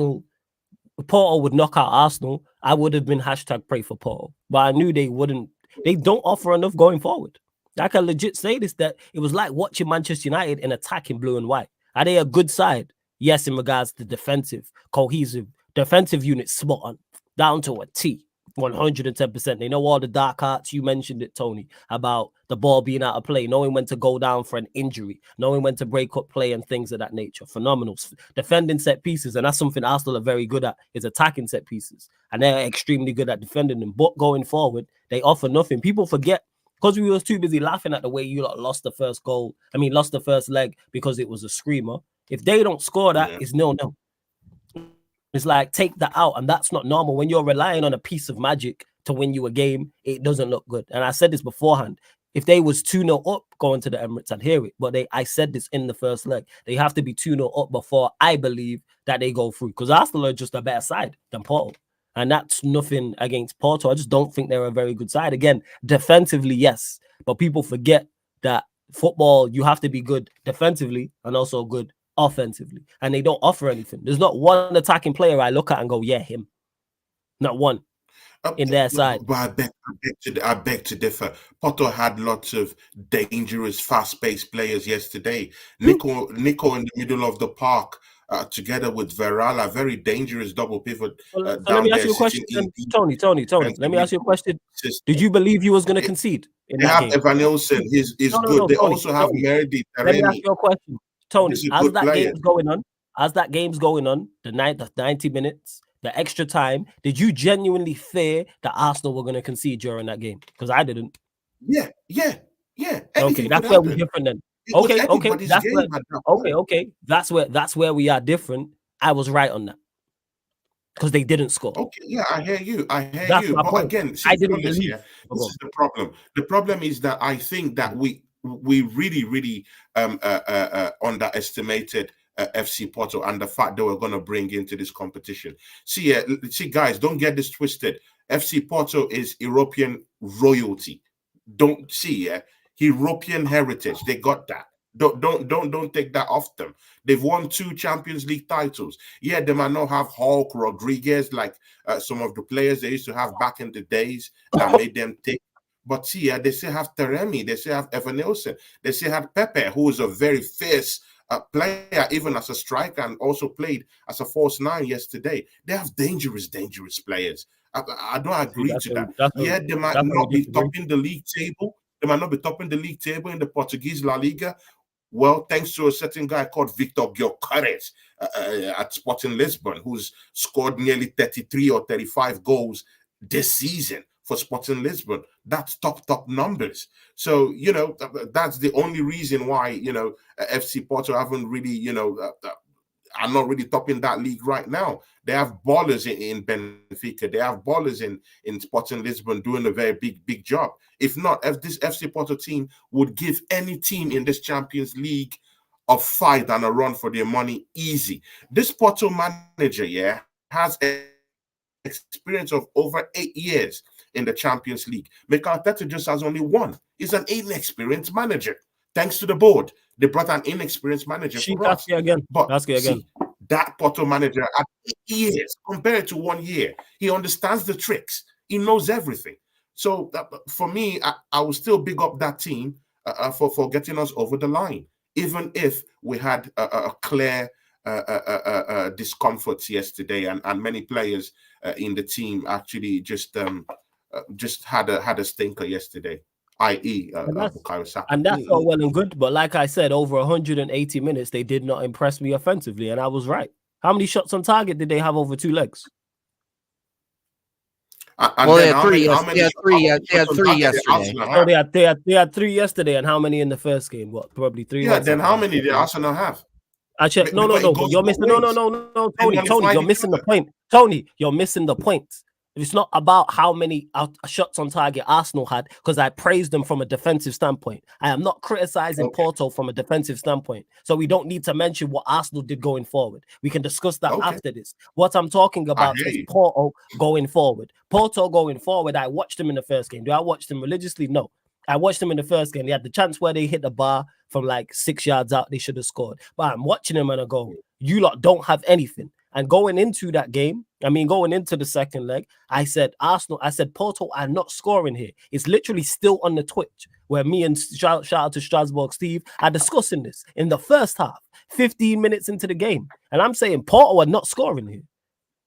Porto would knock out Arsenal, I would have been hashtag pray for Porto. But I knew they wouldn't. They don't offer enough going forward. I can legit say this, that it was like watching Manchester United in attack in blue and white. Are they a good side? Yes, in regards to defensive, cohesive, defensive unit spot on, down to a T. 110%. They know all the dark arts. You mentioned it, Tony, about the ball being out of play, knowing when to go down for an injury, knowing when to break up play and things of that nature. Phenomenal. Defending set pieces, and that's something Arsenal are very good at, is attacking set pieces. And they're extremely good at defending them. But going forward, they offer nothing. People forget, because we was too busy laughing at the way you lot lost the first goal. I mean, lost the first leg because it was a screamer. If they don't score that, it's 0-0. It's like, take that out, and that's not normal. When you're relying on a piece of magic to win you a game, it doesn't look good. And I said this beforehand. If they was 2-0 up going to the Emirates, I'd hear it. But I said this in the first leg. They have to be 2-0 up before I believe that they go through. Because Arsenal are just a better side than Porto. And that's nothing against Porto. I just don't think they're a very good side. Again, defensively, yes. But people forget that football, you have to be good defensively and also good offensively, and they don't offer anything. There's not one attacking player I look at and go, yeah, him. Not one in their side. But I beg to differ. Porto had lots of dangerous, fast-paced players yesterday. Nico in the middle of the park, together with Varela, very dangerous double pivot. So let me ask you a question, Tony. Let me ask you a question. Did you believe you was going to concede in that game? They have Evan Nilsson. He's good. They also have Meridi. Let me ask you a question. Tony, as that game's going on, the 90 minutes, the extra time, did you genuinely fear that Arsenal were going to concede during that game? Because I didn't. Yeah. Okay, that's where we're different then. Okay. That's where we are different. I was right on that. Because they didn't score. Okay, yeah, I hear you. That's my point. Again, I didn't believe. This is the problem. The problem is that I think that we really underestimated FC Porto and the fact they were going to bring into this competition. See, guys, don't get this twisted. FC Porto is European royalty. Don't see, European heritage. They got that. Don't take that off them. They've won 2 Champions League titles. Yeah, they might not have Hulk Rodriguez like some of the players they used to have back in the days that made them tick. But see, they still have Taremi, they still have Evan Nilsson, they still have Pepe, who is a very fierce player, even as a striker, and also played as a false 9 yesterday. They have dangerous players. I don't agree to that. They might not be topping the league table. They might not be topping the league table in the Portuguese La Liga. Well, thanks to a certain guy called Victor Gyökeres at Sporting Lisbon, who's scored nearly 33 or 35 goals this season for Sporting Lisbon. That's top numbers. So, that's the only reason why, FC Porto haven't really, are not really topping that league right now. They have ballers in Benfica. They have ballers in Sporting Lisbon doing a very big job. If not, if this FC Porto team would give any team in this Champions League a fight and a run for their money easy. This Porto manager, has experience of over 8 years in the Champions League. Mikel Arteta just has only 1. He's an inexperienced manager. Thanks to the board, they brought an inexperienced manager for us. But see, that Porto manager at 8 years compared to 1 year, he understands the tricks. He knows everything. So for me, I will still big up that team for getting us over the line, even if we had a clear discomforts yesterday, and many players in the team actually just had a stinker yesterday, i.e. Bukayo Saka. And that's all well and good, but like I said, over 180 minutes, they did not impress me offensively, and I was right. How many shots on target did they have over 2 legs? They had 3 yesterday. Oh, they had 3 yesterday, and how many in the first game? What, probably 3? Yeah, then how many did Arsenal have? I checked. No. You're missing. No, Tony. You're missing the point. Tony, you're missing the point. It's not about how many shots on target Arsenal had, because I praised them from a defensive standpoint. I am not criticizing Porto from a defensive standpoint. So we don't need to mention what Arsenal did going forward. We can discuss that after this. What I'm talking about is Porto going forward. Porto going forward, I watched them in the first game. Do I watch them religiously? No. I watched them in the first game. They had the chance where they hit the bar from like 6 yards out. They should have scored. But I'm watching them and I go, you lot don't have anything. And going into that game, going into the second leg, I said, Porto are not scoring here. It's literally still on the Twitch where me and shout out to Strasbourg Steve are discussing this in the first half, 15 minutes into the game. And I'm saying Porto are not scoring here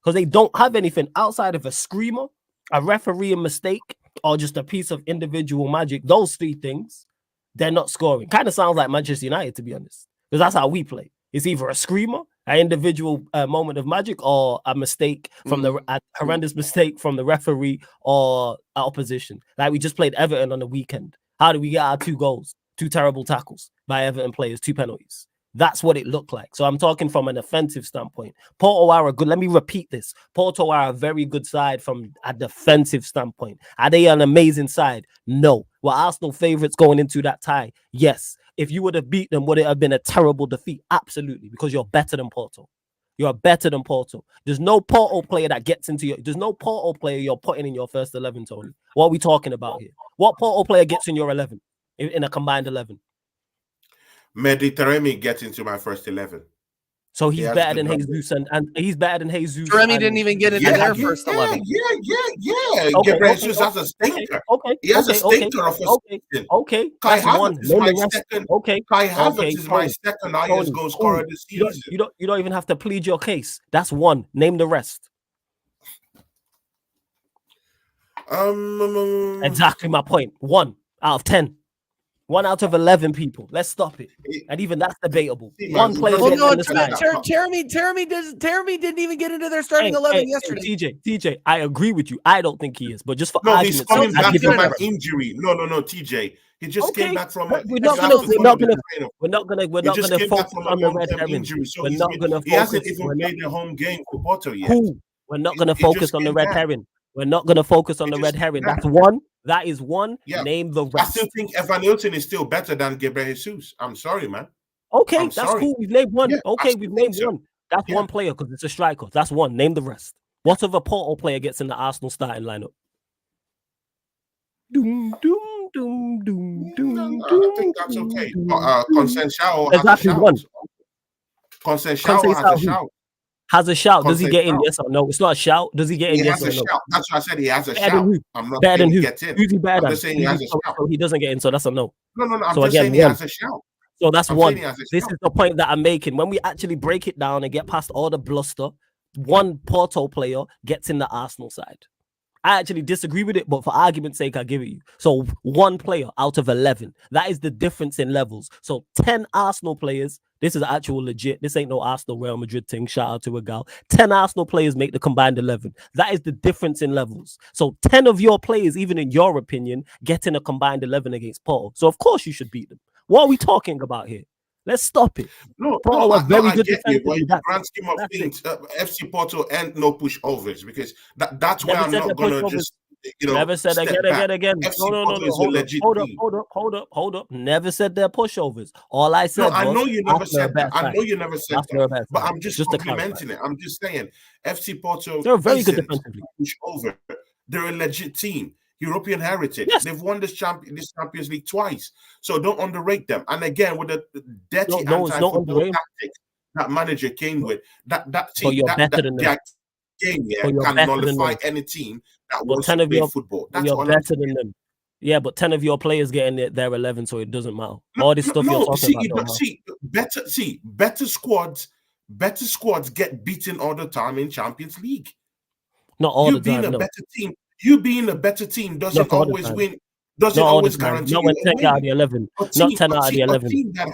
because they don't have anything outside of a screamer, a referee mistake, or just a piece of individual magic. Those three things, they're not scoring. Kind of sounds like Manchester United, to be honest, because that's how we play. It's either a screamer, an individual moment of magic, or a mistake from a horrendous mistake from the referee or opposition. Like we just played Everton on the weekend. How did we get our 2 goals? 2 terrible tackles by Everton players, 2 penalties. That's what it looked like. So I'm talking from an offensive standpoint. Porto are a good, let me repeat this. Porto are a very good side from a defensive standpoint. Are they an amazing side? No. Were Arsenal favourites going into that tie? Yes. If you would have beat them, would it have been a terrible defeat? Absolutely, because you're better than Porto. You're better than Porto. There's no Porto player that gets into your, there's no Porto player you're putting in your first 11, Tony. What are we talking about here? What Porto player gets in your 11, in a combined 11? Mediterranean gets into my first 11. So he's better than Jesus, and he's better than Jesus. Remy didn't even get into their first 11. Yeah. Gabriel Jesus has a stinker. He has a stinker of a season. Kai Havertz is my second. Kai Havertz is my second highest goal scorer this season. You don't even have to plead your case. That's one. Name the rest. Exactly my point. 1 out of 10. 1 out of 11 people. Let's stop it. And even that's debatable. One player. Jeremy didn't even get into their starting 11 yesterday. TJ, I agree with you. I don't think he is, but just for argument's sake, he's coming back from an injury. No, TJ. He just came back from. We're not gonna focus on the red herring. We're not gonna focus. He hasn't even played a home game for Porto yet. We're not gonna focus on the red herring. We're not going to focus on the red herring. That's one. That is one. Yeah. Name the rest. I still think Evan Nilton is still better than Gabriel Jesus. I'm sorry, man. Okay, that's cool. We've named one. Yeah, we've named one. That's one player because it's a striker. That's one. Name the rest. What other Porto player gets in the Arsenal starting lineup? I think that's okay. Consensao exactly one. Consensao has a shout. Has a shout. Does he get in? Yes or no? It's not a shout. Does he get in? Yes or no? That's why I said he has a shout. I'm not better than who? Gets in. Who's he better than? I'm just saying he has a shout. So he doesn't get in, so that's a no. No. I'm just saying he has a shout. So that's one. This is the point that I'm making. When we actually break it down and get past all the bluster, one Porto player gets in the Arsenal side. I actually disagree with it, but for argument's sake, I'll give it you. So one player out of 11. That is the difference in levels. So 10 Arsenal players. This is actual legit. This ain't no Arsenal Real Madrid thing. Shout out to a gal. 10 Arsenal players make the combined 11. That is the difference in levels. So 10 of your players, even in your opinion, get in a combined 11 against Porto. So of course you should beat them. What are we talking about here? Let's stop it. Porto are very good defensively. In the grand scheme of things, FC Porto and no pushovers, because that's why I'm not going to just, never said again. Hold up. Never said they're pushovers. All I said I know you never said that. But I'm just complimenting it. I'm just saying FC Porto, they're very good defensively. Pushover. They're a legit team. European heritage. Yes. They've won this Champions League twice. So don't underrate them. And again, with the dirty anti-football tactics that manager came with, that team, that game can nullify any team that wants to play football. That's you're better than them. Yeah, but 10 of your players get in their 11, so it doesn't matter. All this stuff you're talking about. Better squads get beaten all the time in Champions League. Not all the time. Better team. You being a better team doesn't always win. Doesn't always guarantee. Not 10 out of the 11. Not 10 out of the 11. A team that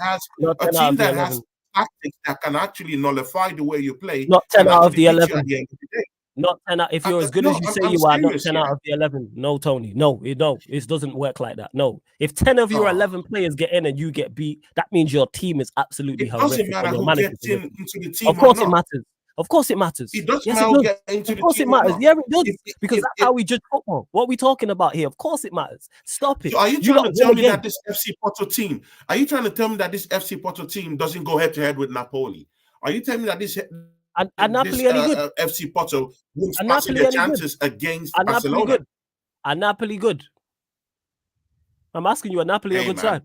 has tactics that can actually nullify the way you play. Not 10 out of the 11. Not 10 out. If you're as good as you say you are, not 10 out of the 11. No, Tony. No, it doesn't work like that. No. If 10 of your 11 players get in and you get beat, that means your team is absolutely horrific. It doesn't matter who gets into the team. Of course it matters. Of course it matters. It does Yes, matter it does. get into Of the course it team or matters. not. Yeah, it does. Because If- that's how we judge football. What are we talking about here? Of course it matters. Stop it. So are you You trying lot to tell won me again. that this FC Porto team? Are you trying to tell me that this FC Porto team doesn't go head to head with Napoli? Are you telling me that this And Napoli any good? FC Porto won't And fancy Napoli their any good? chances against And Napoli Barcelona? good? And Napoli good? I'm asking you, are Napoli a Hey, good man. side?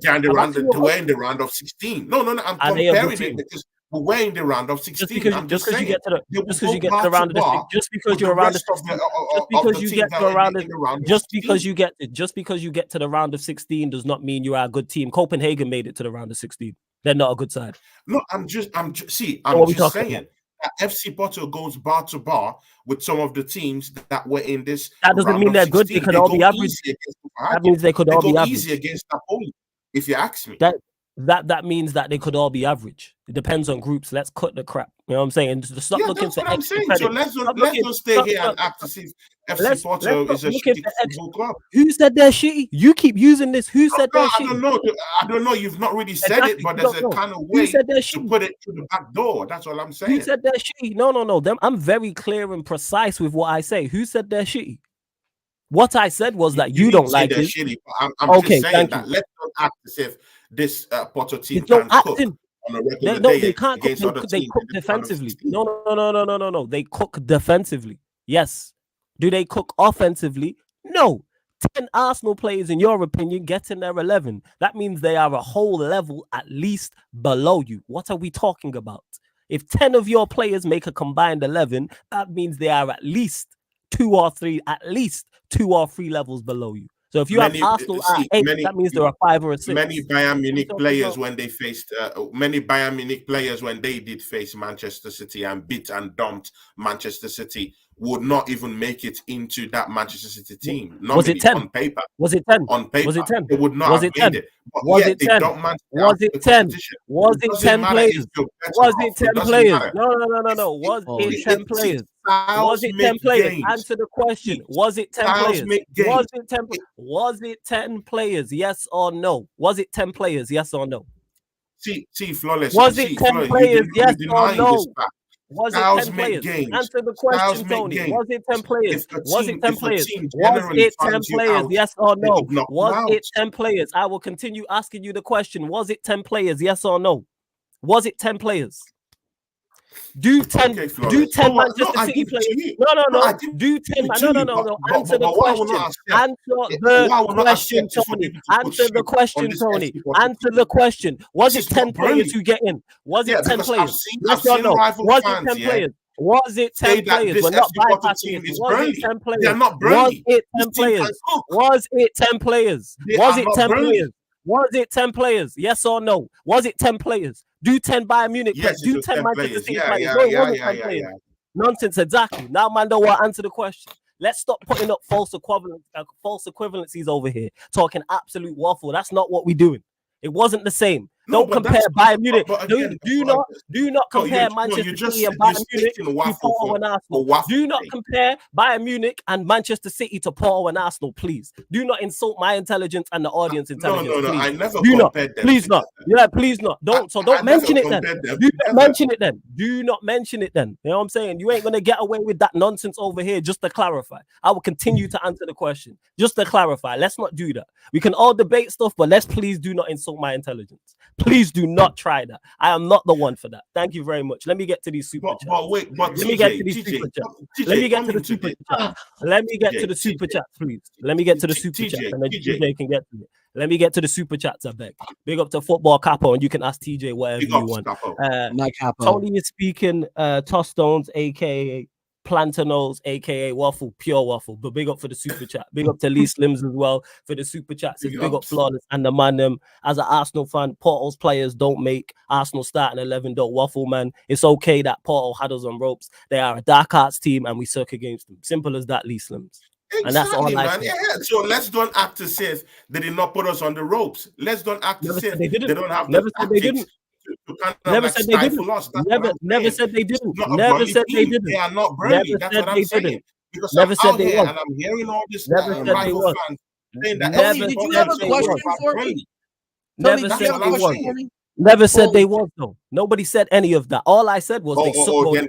They're in the I'm round. asking you a We're in the round of 16. No. I'm Are they a good comparing team? it because we're in the round of 16. Just because you get to they will just because you go get to the bar round of the bar just because with you're the around the rest of 16, the just of because the you teams get that to are around in the round of just because 16. you get to the round of 16 does not mean you are a good team. Copenhagen made it to the round of 16. They're not a good side. No, I'm just what are we just talking saying about? that FC Porto goes bar to bar with some of the teams that were in this. That doesn't round mean of they're good. 16. They could They all go be average. easy against That means they could They all go be easy average. against Napoli, if you ask me. That means that they could all be average. It depends on groups. Let's cut the crap. You know what I'm saying? Stop Yeah, looking that's for what I'm extra saying. credit. So let's Stop not stay stop- here stop- and act as if FC let's Porto stop is a looking shitty for extra. football club. Who said they're shitty? You keep using this. Who said they're I shitty? don't know. I don't know. You've not really said Exactly. it, but You there's don't a know. kind of Who way said they're to shitty? put it through the back door. That's all I'm Who saying. said they're shitty? No. I'm very clear and precise with what I say. Who said they're shitty? What I said was that you don't like they're it. shitty. But I'm Okay, just saying thank that you. let's not act as if this Porto team There's no can cook acting. on a regular No, day they can't cook. against other They teams. cook in the round of defensively. 16. No. They cook defensively. Yes. Do they cook offensively? No. 10 Arsenal players, in your opinion, get in their 11. That means they are a whole level at least below you. What are we talking about? If 10 of your players make a combined 11, that means they are at least 2 or 3 levels below you. So if you have Arsenal at 8, that means there are 5 or 6. Many Bayern Munich players when they faced when they did face Manchester City and beat and dumped Manchester City would not even make it into that Manchester City team. Was it 10? On paper? Was it 10? On paper, was it 10? They would not was have it 10? made it. But was it 10? Was it 10? Was it 10 players? Was it 10 players? No. Was it 10 players? Was it 10 players? Answer the question. Was it 10 players? Was it 10? Was it 10 players? Yes or no? Was it 10 players? Yes or no? See, Flawless. Was it 10 players? Yes or no? Was it 10 players? Games. Answer the question, Tony. Was it 10 players? Was it 10 players? Was it 10 players? Yes or no? Was it 10 players? I will continue asking you the question. Was it 10 players? Yes or no? Was it 10 players? Do 10 Manchester City players? No. Do 10. No. Answer the question. Answer the question, Tony. Answer the question, Tony. Answer the question. Was it 10 players who get in? Was it 10 players? Yes or no? Was it 10 players? Was it 10 players? We're not bypassing it. Was it 10 players? They're not Was it 10 players? Was it 10 players? Was it 10 players? Was it 10 players? Yes or no? Was it 10 players? Do 10 Bayern Munich players? Do 10 Manchester City players? No, it wasn't 10 players. Nonsense, exactly. Now, man, don't want to answer the question. Let's stop putting up false equivalencies over here, talking absolute waffle. That's not what we're doing. It wasn't the same. Don't compare Bayern Munich. Do not compare Manchester City and Bayern Munich to Porto and Arsenal. Do not compare Bayern Munich and Manchester City to Porto and Arsenal, please. Do not insult my intelligence and the audience intelligence. No. Please. I never compared them. Please not. Yeah, please not. Don't mention it then. Do not mention it then. Do not mention it then. You know what I'm saying? You ain't gonna get away with that nonsense over here. Just to clarify, I will continue to answer the question. Just to clarify, let's not do that. We can all debate stuff, but let's please do not insult my intelligence. Please do not try that. I am not the one for that. Thank you very much. Let me get to these super chats. Let me get to these super chats. Let me get to the super chats. Let me get to the super chats, please. Let me get to the super chats, and then TJ can get to it. Let me get to the super chats, I beg. Big up to Football Capo, and you can ask TJ whatever you want. Tony is speaking Tostones, aka Plantanos, aka Waffle, pure waffle. But big up for the super chat. Big up to Lee Slims as well for the super chats. Big up Flawless and the man them. As an Arsenal fan, Porto's players don't make Arsenal starting 11. Don't waffle, man. It's okay that Porto had us on ropes. They are a dark arts team, and we suck against them. Simple as that, Lee Slims. Exactly, and that's all I say. Yeah. So let's don't act as if they did not put us on the ropes. Let's don't act as if they don't have the tactics. Never said they didn't. Never said they didn't. Never said they didn't. They are not Burnley. That's what I'm saying. Because never said they was. And I'm hearing all this never said they was. Tony, did you have a question for me? Never said they was. Never said Well, they was though. Nobody said any of that. All I said was they Oh, going then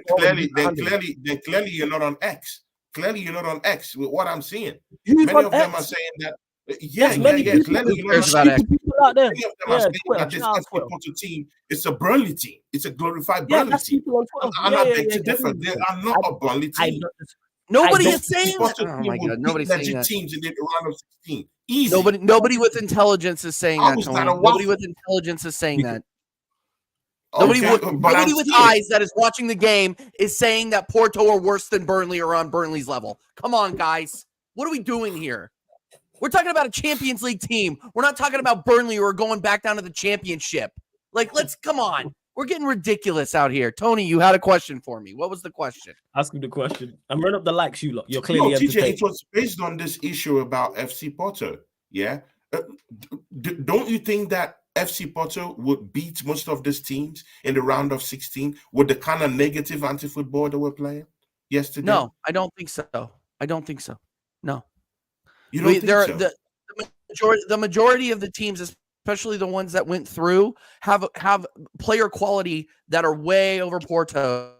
clearly you're not on X. Clearly you're not on X with what I'm seeing. Who's Many on of them are X? saying that. Yes, many people. Clearly you're not cares on about X. X? People out there. Many of them are Yeah, saying Twitter. that this Shout out FC Twitter. Porto team is a Burnley team. It's a glorified Yeah, Burnley that's team. people on Twitter. And I beg to Yeah. differ. They are not a Burnley team. Nobody I is saying that. Porto Oh team my will God, beat nobody's saying legit that. teams in the round of 16. Easy. Nobody with intelligence is saying How that, is that Tony. a Nobody waffle? with intelligence is saying that. Okay, but Nobody I'm with seeing it. eyes that is watching the game is saying that Porto are worse than Burnley or on Burnley's level. Come on, guys. What are we doing here? We're talking about a Champions League team. We're not talking about Burnley who are going back down to the championship. Like, come on. We're getting ridiculous out here. Tony, you had a question for me. What was the question? Ask him the question. I'm running up the likes, you lot. You're No, clearly TJ, entertained. it was based on this issue about FC Porto. Yeah. Don't you think that FC Porto would beat most of these teams in the round of 16 with the kind of negative anti-football that we're playing yesterday? No, I don't think so. No. You don't think so? The majority of the teams, especially the ones that went through, have player quality that are way over Porto's.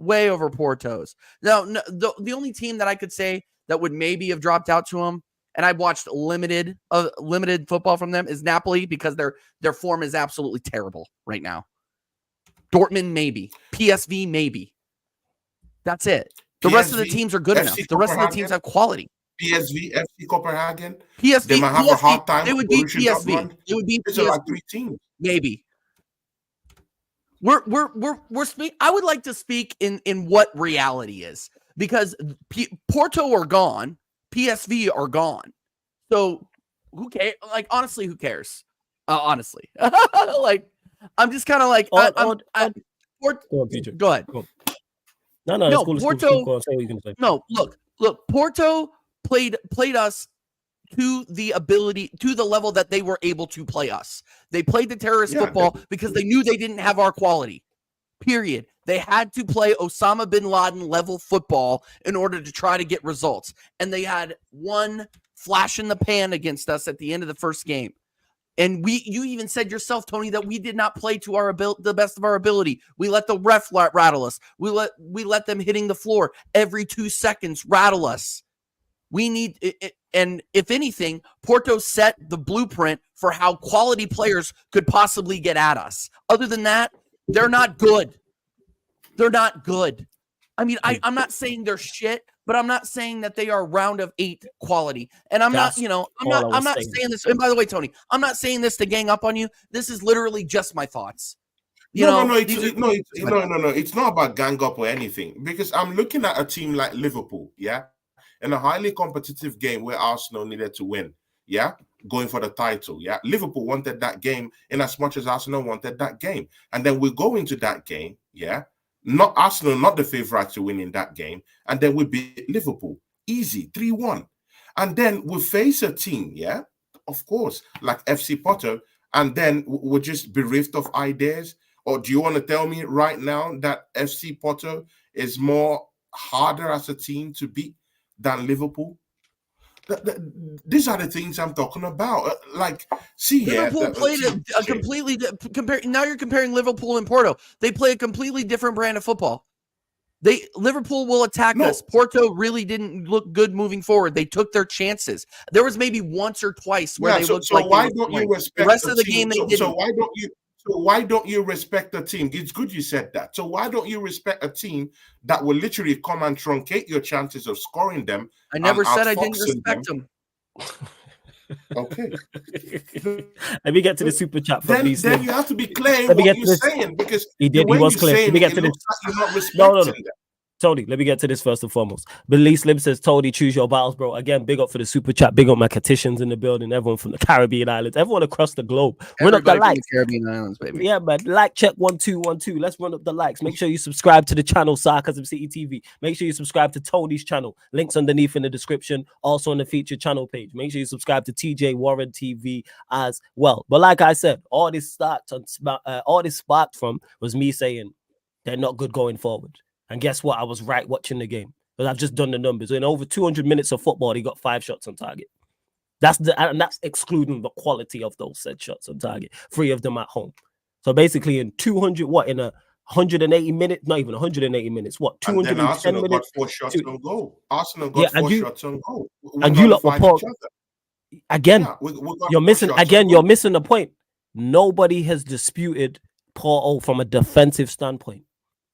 Way over Porto's. Now, the only team that I could say that would maybe have dropped out to them, and I've watched limited football from them, is Napoli, because their form is absolutely terrible right now. Dortmund, maybe. PSV, maybe. That's it. The rest of the teams are good enough. The rest of the teams have quality. PSV, FC Copenhagen. PSV, They might have a hard time. They would beat Borussia PSV. Dortmund. They would beat These PSV. are like 3 teams. Maybe. We're speak. I would like to speak in what reality is, because Porto are gone, PSV are gone. So who cares? Like, honestly, who cares? Honestly, like, I'm just kind of like, Go on, PJ. Go ahead. Go on. No, Porto. Go on, say what you're gonna say. No, look. Porto played us to the level that they were able to play us. They played the terrorist football because they knew they didn't have our quality. Period. They had to play Osama bin Laden level football in order to try to get results. And they had one flash in the pan against us at the end of the first game. And you even said yourself, Tony, that we did not play to the best of our ability. We let the ref rattle us. We let them hitting the floor every 2 seconds rattle us. We need it, and if anything, Porto set the blueprint for how quality players could possibly get at us. Other than that, they're not good. They're not good. I mean, I'm not saying they're shit, but I'm not saying that they are round of 8 quality. And I'm not saying this. And by the way, Tony, I'm not saying this to gang up on you. This is literally just my thoughts. It's not about gang up or anything, because I'm looking at a team like Liverpool, yeah, in a highly competitive game where Arsenal needed to win, yeah, going for the title, yeah. Liverpool wanted that game in as much as Arsenal wanted that game. And then we go into that game, yeah, not Arsenal, not the favourite to win in that game, and then we beat Liverpool, easy, 3-1. And then we face a team, yeah, of course, like FC Porto, and then we're just bereft of ideas. Or do you want to tell me right now that FC Porto is more harder as a team to beat than Liverpool? These are the things I'm talking about. Liverpool played a completely now you're comparing Liverpool and Porto. They play a completely different brand of football. Liverpool will attack us. Porto really didn't look good moving forward. They took their chances. There was maybe once or twice where they looked like why don't you respect the rest of the game? They didn't. So why don't you respect the team? It's good you said that. So why don't you respect a team that will literally come and truncate your chances of scoring them? I never said I didn't respect them. Okay. Let me get to the super chat from these. Then you have to be clear what you're saying, because he was clear. Let me get to this. No. Tony, let me get to this first and foremost. Billy Slim says, Tony, choose your battles, bro. Again, big up for the super chat. Big up my Catitians in the building. Everyone from the Caribbean islands. Everyone across the globe. Run up the likes. Caribbean islands, baby. Yeah, man. Like check 1212. Let's run up the likes. Make sure you subscribe to the channel, Sarcasm City TV. Make sure you subscribe to Tony's channel. Links underneath in the description. Also on the featured channel page. Make sure you subscribe to TJ Warren TV as well. But like I said, all this sparked from was me saying they're not good going forward. And guess what? I was right watching the game. But I've just done the numbers. In over 200 minutes of football, he got 5 shots on target. And that's excluding the quality of those said shots on target. 3 of them at home. So basically, in 200, in a 180 minutes, not even 180 minutes, 210 and then Arsenal minutes? got 4 shots on goal. Arsenal got Yeah, 4 shots on goal. We and you lot were nullified each other. again. Yeah, we got You're 4 missing shots on again. goal. You're missing the point. Nobody has disputed Porto from a defensive standpoint.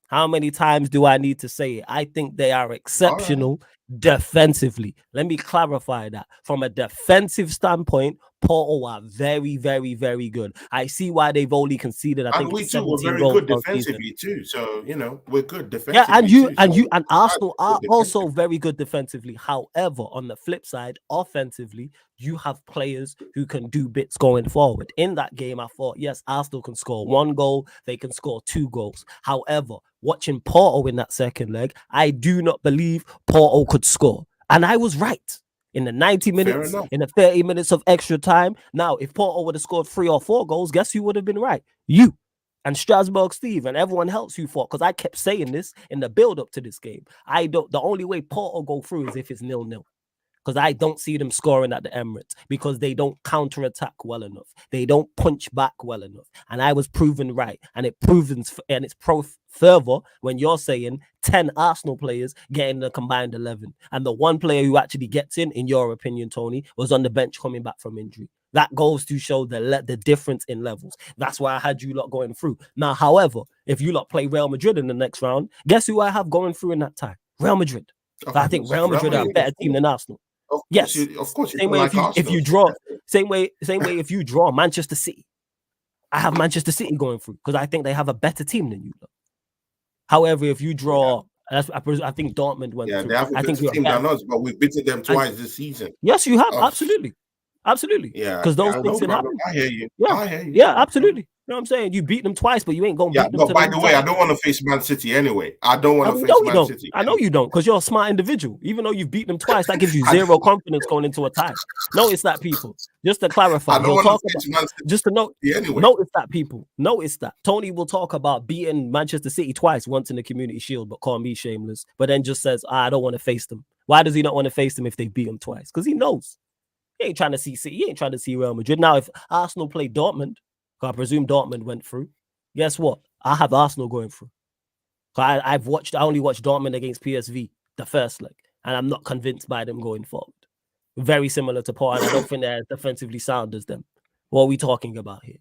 How many times do I need to say it? I think they are exceptional defensively. Let me clarify that. From a defensive standpoint, Porto are very, very, very good. I see why they've only conceded, I think, we too 17 were very goals good all season. defensively too. So we're good defensively. Yeah, and too, and Arsenal are also very good defensively. However, on the flip side, offensively, you have players who can do bits going forward. In that game, I thought, yes, Arsenal can score 1 goal, they can score 2 goals. However, watching Porto in that second leg, I do not believe Porto could score. And I was right. In the 90 minutes, in the 30 minutes of extra time. Now, if Porto would have scored 3 or 4 goals, guess who would have been right? You. And Strasbourg Steve and everyone else who fought, because I kept saying this in the build-up to this game. The only way Porto go through is if it's 0-0. Because I don't see them scoring at the Emirates because they don't counter-attack well enough. They don't punch back well enough. And I was proven right. And it's further when you're saying 10 Arsenal players getting the combined 11. And the one player who actually gets in your opinion, Tony, was on the bench coming back from injury. That goes to show the difference in levels. That's why I had you lot going through. Now, however, if you lot play Real Madrid in the next round, guess who I have going through in that time? Real Madrid. I think Real Madrid are a better team than Arsenal. Yes, of course. Same way if you draw, same way if you draw Manchester City, I have Manchester City going through because I think they have a better team than you. However, if you draw, I think Dortmund went through. They have a better team than us, but we've beaten them twice this season. Yes, you have absolutely. Yeah, because those things can happen. I hear you. Yeah, absolutely. You know what I'm saying? You beat them twice, but you ain't going to beat them. But by the way, I don't want to face Man City anyway. I don't want to face Man City. I know you don't, because you're a smart individual. Even though you've beaten them twice, that gives you zero confidence going into a tie. Notice that, people. Just to clarify, I don't want to face Man City. Just to note, anyway. Notice that, people. Notice that. Tony will talk about beating Manchester City twice, once in the Community Shield, but call me shameless. But then just says, I don't want to face them. Why does he not want to face them if they beat him twice? Because he knows. He ain't trying to see City. He ain't trying to see Real Madrid. Now, if Arsenal play Dortmund, I presume Dortmund went through, guess what? I have Arsenal going through. I only watched Dortmund against PSV, the first leg, and I'm not convinced by them going forward. Very similar to Paul, and I don't think they're as defensively sound as them. What are we talking about here?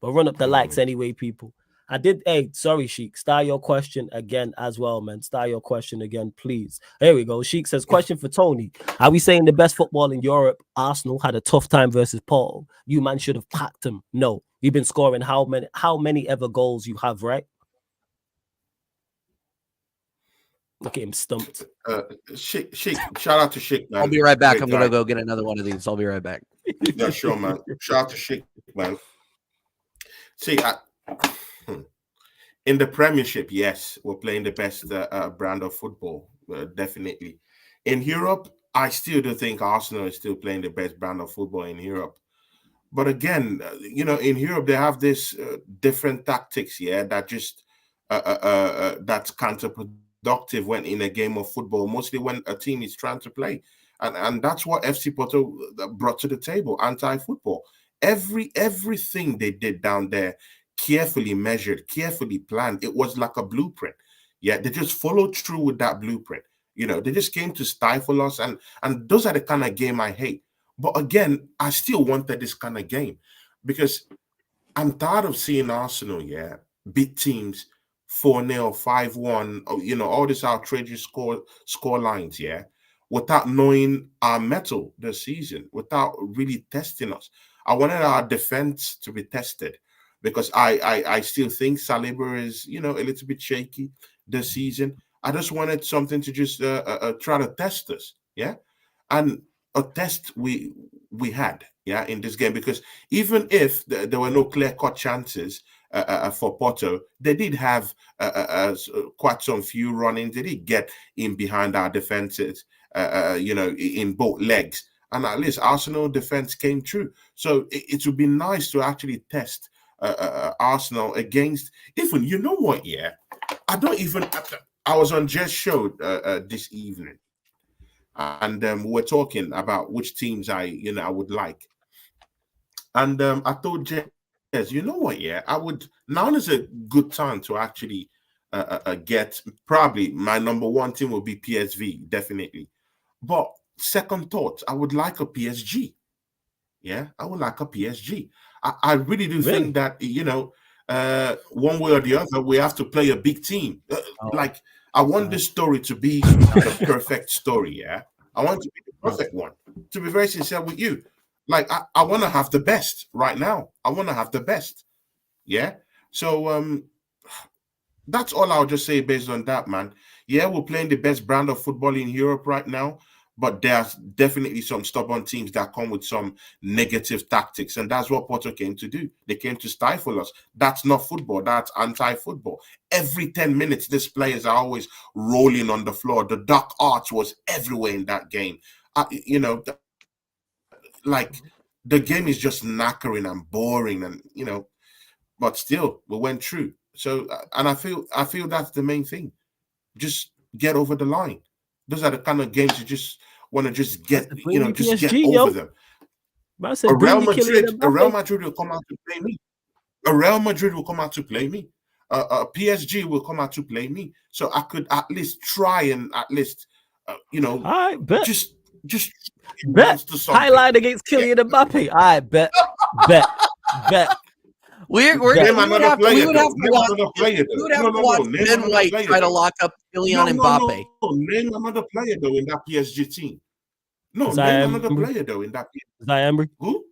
But run up the likes anyway, people. Sorry, Sheik. Start your question again as well, man. Start your question again, please. Here we go. Sheik says, question for Tony. Are we saying the best football in Europe, Arsenal, had a tough time versus Porto? You, man, should have packed them. No. You've been scoring how many ever goals you have, right? Look at him stumped. Sheik, shout out to Sheik, man. I'll be right back. I'm going to go get another one of these. I'll be right back. Yeah, sure, man. Shout out to Sheik, man. See, in the Premiership, yes, we're playing the best brand of football, definitely. In Europe, I still do think Arsenal is still playing the best brand of football in Europe. But again, in Europe, they have this different tactics, that just that's counterproductive when in a game of football, mostly when a team is trying to play. And that's what FC Porto brought to the table, anti-football. Everything they did down there, carefully measured, carefully planned. It was like a blueprint. Yeah, they just followed through with that blueprint. They just came to stifle us. And those are the kind of game I hate. But again, I still wanted this kind of game because I'm tired of seeing Arsenal, beat teams 4-0, 5-1, all these outrageous score lines, without knowing our mettle this season, without really testing us. I wanted our defense to be tested because I still think Saliba is, a little bit shaky this season. I just wanted something to just try to test us, and a test we had, in this game, because even if there were no clear-cut chances for Porto, they did have quite some few run-ins. They did get in behind our defenses, in both legs. And at least Arsenal defense came true. So it would be nice to actually test Arsenal against, even, you know what, I was on Jess show this evening. and we're talking about which teams I would like. And I told Jez, you know what? Yeah, I would. Now is a good time to actually get probably my number one team will be PSV, definitely. But second thought, I would like a PSG. Yeah, I would like a PSG. I really do think that one way or the other, we have to play a big team. Like I want this story to be the perfect story. Yeah, I want it to be the perfect one. To be very sincere with you, like I want to have the best right now. I want to have the best. Yeah. So that's all I'll just say based on that, man. Yeah, we're playing the best brand of football in Europe right now, but there's definitely some stubborn teams that come with some negative tactics, and that's what Porto came to do. They came to stifle us. That's not football. That's anti-football. Every 10 minutes, these players are always rolling on the floor. The dark arts was everywhere in that game. Like the game is just knackering and boring, and but still we went through. So and I feel that's the main thing. Just get over the line. Those are the kind of games you just want to just get just get over them. A Real Madrid will come out to play me. A Real Madrid will come out to play me. A PSG will come out to play me. So I could at least try and at least I bet. just bet highlight against Kylian Mbappe. I bet. We would have to watch Ben White try to lock up Kylian Mbappe. Name another player though in that PSG team. No, name another player though in that PSG. Zaya Emery. Who?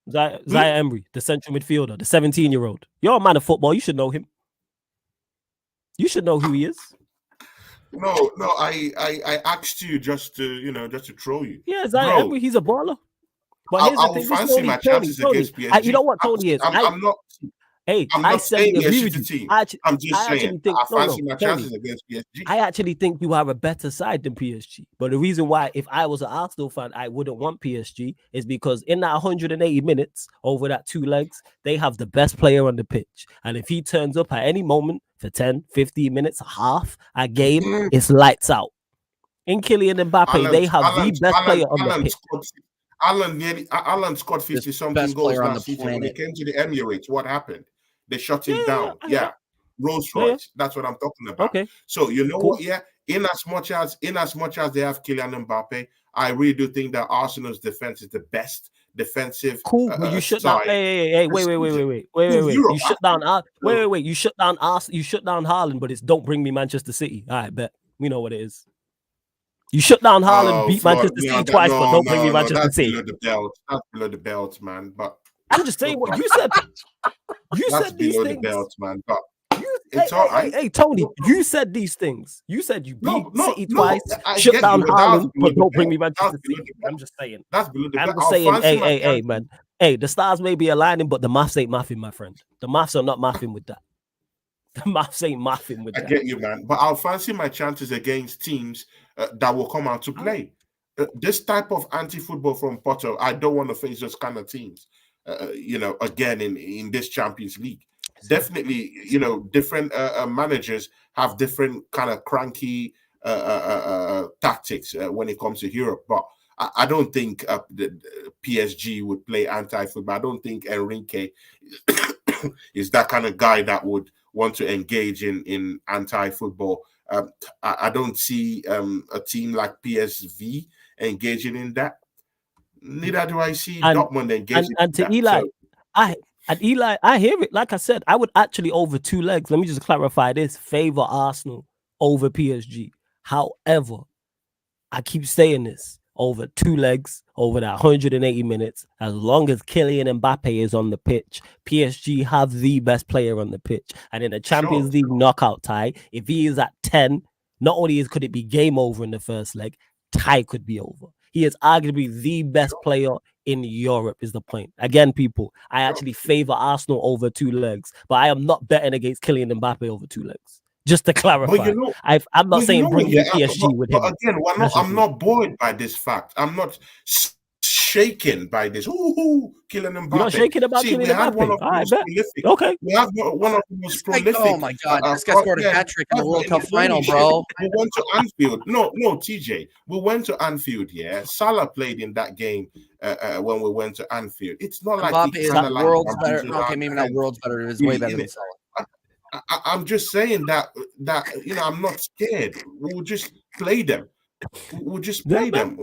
Zaya Emery, the central midfielder, the 17-year-old. You're a man of football. You should know him. You should know who he is. No, I asked you just to troll you. Yeah, Zaya Emery, he's a baller. But here's the thing, fancy my chances against PSG. You know what Tony is? I'm not. Hey, I said agree with you. I'm just saying. I fancy my chances against PSG. I actually think you have a better side than PSG. But the reason why, if I was an Arsenal fan, I wouldn't want PSG is because in that 180 minutes over that 2 legs, they have the best player on the pitch. And if he turns up at any moment for 10, 15 minutes, half a game, it's lights out. In Kylian Mbappe, they have the best player on the pitch. Alan scored 50-something goals last season. When he came to the Emirates, what happened? They shut him down. Yeah. Rolls Royce. That's what I'm talking about. Okay. So you know what? Yeah. In as much as they have Kylian Mbappe, I really do think that Arsenal's defense is the best defensive. Cool. But you shut down. Hey, wait. You shut down. Wait. You shut down Arsenal. You shut down Haaland, but it's don't bring me Manchester City. All right, bet we know what it is. You shut down Haaland, beat Manchester City twice, but don't bring me Manchester City. That's below the belt, man. But I'm just saying what you said. You said these things. The belt, man. But it's all right. Hey, Tony, you said these things. You said you beat City twice, shut down Haaland, but don't bring me Manchester City. I'm just saying. That's below the belt. I'm just saying, hey, man. Hey, the stars may be aligning, but the maths ain't mathing, my friend. The maths are not mathing with that. The maths ain't mathing with that. I get you, man. But I'll fancy my chances against teams that will come out to play. This type of anti-football from Porto, I don't want to face those kind of teams. Again in this Champions League. Definitely, different managers have different kind of cranky tactics when it comes to Europe. But I don't think the PSG would play anti-football. I don't think Enrique is that kind of guy that would want to engage in anti-football. I don't see a team like PSV engaging in that. Neither do I see Dortmund engaging. And to Eli, I hear it. Like I said, I would actually over 2 legs. Let me just clarify this: favor Arsenal over PSG. However, I keep saying this: over 2 legs, over that 180 minutes. As long as Kylian Mbappe is on the pitch, PSG have the best player on the pitch. And in the Champions League knockout tie, if he is at 10, not only could it be game over in the first leg, tie could be over. He is arguably the best player in Europe, is the point. Again, people, I actually favor Arsenal over 2 legs, but I am not betting against Kylian Mbappe over two legs. Just to clarify, I'm not saying bring in PSG with him. But again, I'm not buoyed by this fact. I'm not shaken by this. Ooh, Kylian Mbappe. You're not shaking about See, Kylian we had Mbappe. one of the All right, most bet. prolific. Okay. We have one of the most prolific. Oh my God, this guy scored a hat trick in the World Cup final, bro. We went to Anfield. No, TJ. We went to Anfield. Yeah, Salah played in that game when we went to Anfield. It's not like Mbappe he is kind of like world's better. Okay, maybe not world's better. It is way better than Salah. I'm just saying that I'm not scared. We'll just play them. We'll just play them.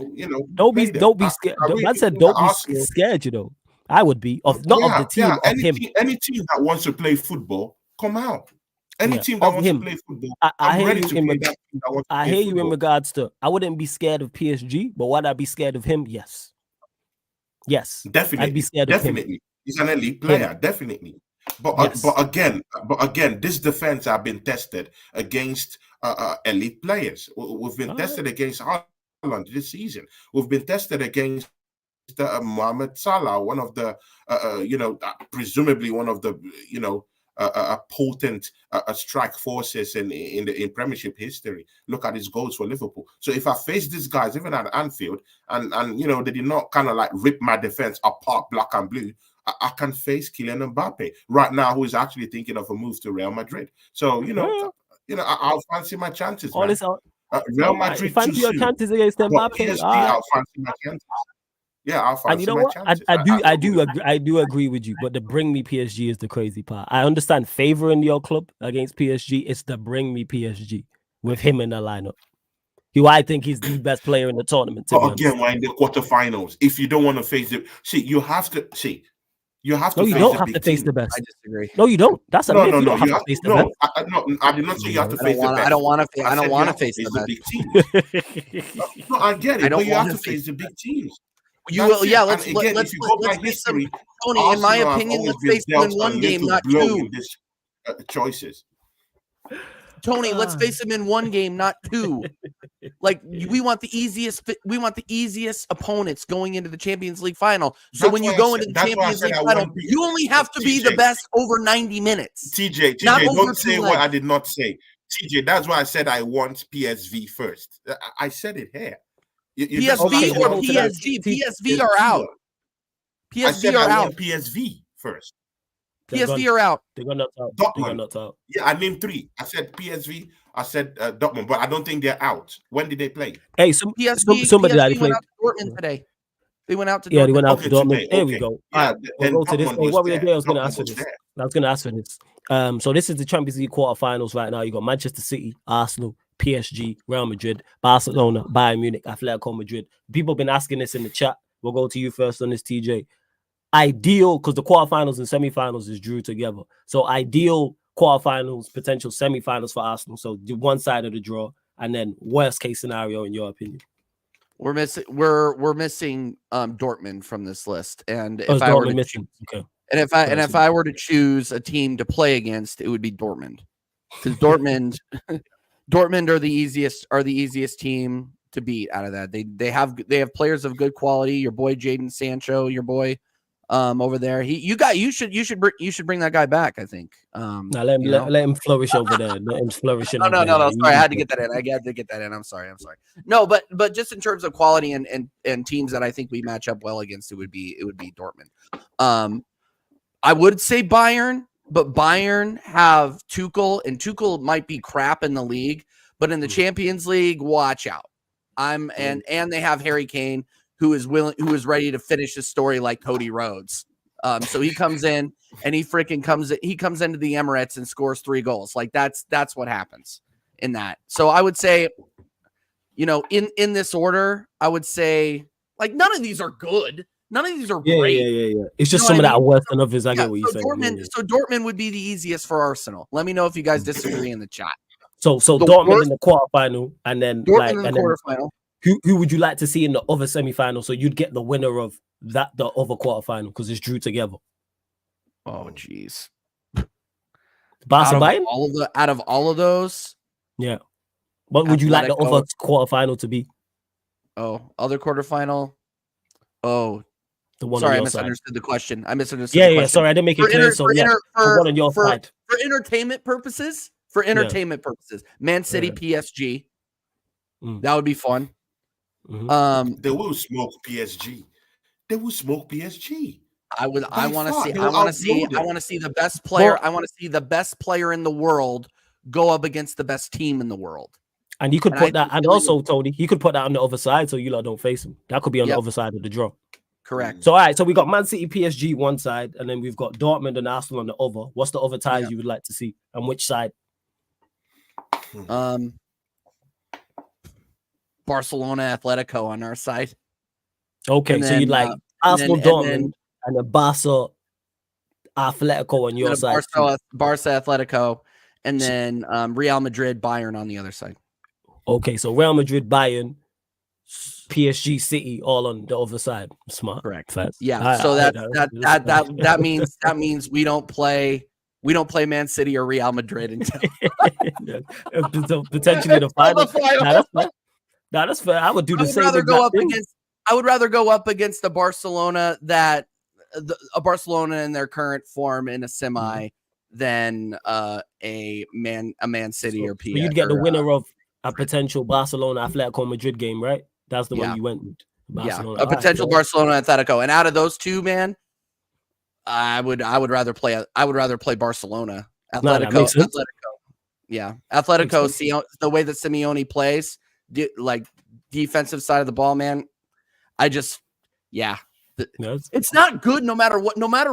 Don't be scared. Man said don't be scared. I would be of the team of him. Any team that wants to play football, come out. Any team that wants to play football, I'm ready to play that team that wants to play football. I hear you in regards to I wouldn't be scared of PSG, but would I be scared of him? Yes. Definitely. I'd be scared of him. He's an elite player, definitely. But again, this defense have been tested against elite players. We've been tested against Haaland this season. We've been tested against Mohamed Salah, one of the presumably one of the potent strike forces in Premiership history. Look at his goals for Liverpool. So if I face these guys, even at Anfield, and they did not kind of like rip my defense apart, black and blue, I can face Kylian Mbappe right now, who is actually thinking of a move to Real Madrid. So I'll fancy my chances. Real Madrid fancy your chances against Mbappe. PSG, I'll fancy my chances. Yeah, I'll fancy my chances. I do agree with you, but the bring me PSG is the crazy part. I understand favoring your club against PSG. It's the bring me PSG with him in the lineup. Who I think he's the best player in the tournament. But again, we're in the quarterfinals. If you don't want to face it, you have to face the best. I disagree. No, you don't. That's a myth. You don't have to face the best. I did not say you have to face the best. I don't want to face the big teams. No, I get it. But you have to face the big teams. You will, yeah. Let's face them, Tony. In my opinion, let's face them in one game, not two. Choices. Tony, let's face them in one game, not two. Like we want the easiest opponents going into the Champions League final. So when you go into the Champions League final, you only have to be the best over 90 minutes. TJ, don't say what I did not say. TJ, that's why I said I want PSV first. I said it here. PSV or PSG? PSV are out. PSV are out. PSV first. PSV are out. They're gonna not out. Yeah, I named three. I said PSV. I said Dortmund, but I don't think they're out. When did they play? Hey, somebody went out to Dortmund today. They went out to Dortmund. Yeah, they went out to Dortmment. Today. There we go. We'll go to this. I was going to ask for this. So this is the Champions League quarterfinals right now. You got Manchester City, Arsenal, PSG, Real Madrid, Barcelona, Bayern Munich, Atletico Madrid. People have been asking this in the chat. We'll go to you first on this, TJ. Ideal, because the quarterfinals and semifinals is drew together. So ideal quarterfinals, potential semifinals for Arsenal. So the one side of the draw, and then worst case scenario in your opinion. We're missing Dortmund from this list, and if I were to choose a team to play against, it would be Dortmund, because Dortmund are the easiest team to beat out of that. They have players of good quality. Your boy Jadon Sancho, your boy over there. You should bring that guy back. I think. Now let him flourish over there. Let him flourish. No. Sorry, I had to get that in. I'm sorry. No, but just in terms of quality and teams that I think we match up well against, it would be Dortmund. I would say Bayern, but Bayern have Tuchel, and Tuchel might be crap in the league, but in the Champions League, watch out. And they have Harry Kane, who is ready to finish his story like Cody Rhodes. So he comes in and he comes into the Emirates and scores 3 goals. Like that's what happens in that. So I would say, in this order, I would say like none of these are good. None of these are great. Yeah. It's just some of that are worse than others. I get what you're saying. So Dortmund would be the easiest for Arsenal. Let me know if you guys disagree in the chat. So Dortmund in the quarterfinal, and then Dortmund in the quarterfinal. Who would you like to see in the other semifinal? So you'd get the winner of the other quarterfinal because it's drew together. Oh, jeez. Barca Bayern? Out of all of those? Yeah. What would you like the other quarterfinal to be? Oh, other quarterfinal? Oh. The one sorry, on your I misunderstood side. the question. I misunderstood the question. Yeah, sorry, I didn't make it clear. So the one on your side. For entertainment purposes, Man City, PSG. That would be fun. They will smoke PSG. they will smoke PSG. I want to see. They I will want to see. outload I them. want to see the best player. Well- I want to see the best player in the world go up against the best team in the world. And you could And put I that, think and also Tony, he could put that on the other side so you lot don't face him. That could be on the Yep. other side of the draw. Correct. So all right, so we got Man City, PSG one side, and then we've got Dortmund and Arsenal on the other. What's the other ties Yeah. you would like to see, and which side? Barcelona, Atletico on our side. Okay, And so then, you'd like Arsenal, Dortmund, and then Barca, Atletico on your side. Barca, Atletico, and then Real Madrid, Bayern on the other side. Okay, so Real Madrid, Bayern, PSG, City, all on the other side. Smart, Correct. fast. Yeah. So that means we don't play Man City or Real Madrid until potentially the final. That's fair. I would do the same. I would rather go up against the Barcelona a Barcelona in their current form in a semi than a Man City or PSG. So you'd get the winner of a potential Barcelona Atletico Madrid game, right? That's the one you went with. Barcelona. Yeah, a potential Barcelona Atletico, and out of those two, man, I would rather play Barcelona. Atletico. Yeah, Atletico. The way that Simeone plays, like defensive side of the ball, man. It's not good. No matter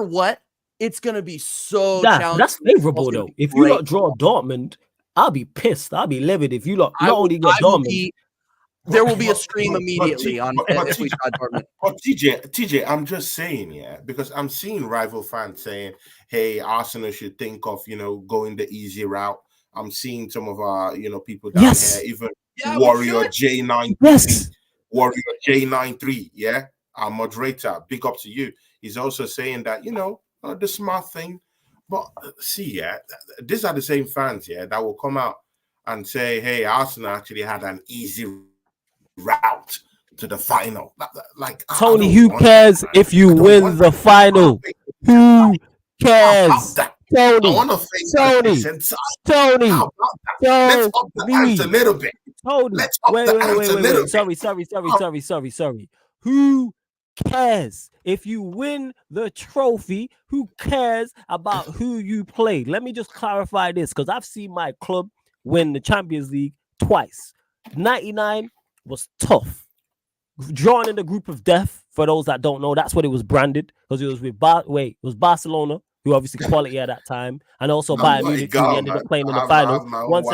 what, it's gonna be so challenging. That's favorable though. If you not draw Dortmund, I'll be pissed. I'll be livid if you not only get Dortmund. There will be a stream immediately if we try Dortmund. But TJ, I'm just saying, because I'm seeing rival fans saying, "Hey, Arsenal should think of going the easy route." I'm seeing some of our people down here, even Warrior J93, Warrior J93, our moderator. Big up to you. He's also saying that the smart thing, but see, these are the same fans, that will come out and say, "Hey, Arsenal actually had an easy route to the final." Like Tony, who cares if you win the final? Who cares? Tony, let's up the ante a little bit. Tony, wait. Sorry. Who cares if you win the trophy? Who cares about who you played? Let me just clarify this, because I've seen my club win the Champions League twice. 99 was tough. Drawn in the group of death, for those that don't know, that's what it was branded, because it was with Barcelona, who obviously quality at that time, and also Bayern Munich, who ended up playing in the final. One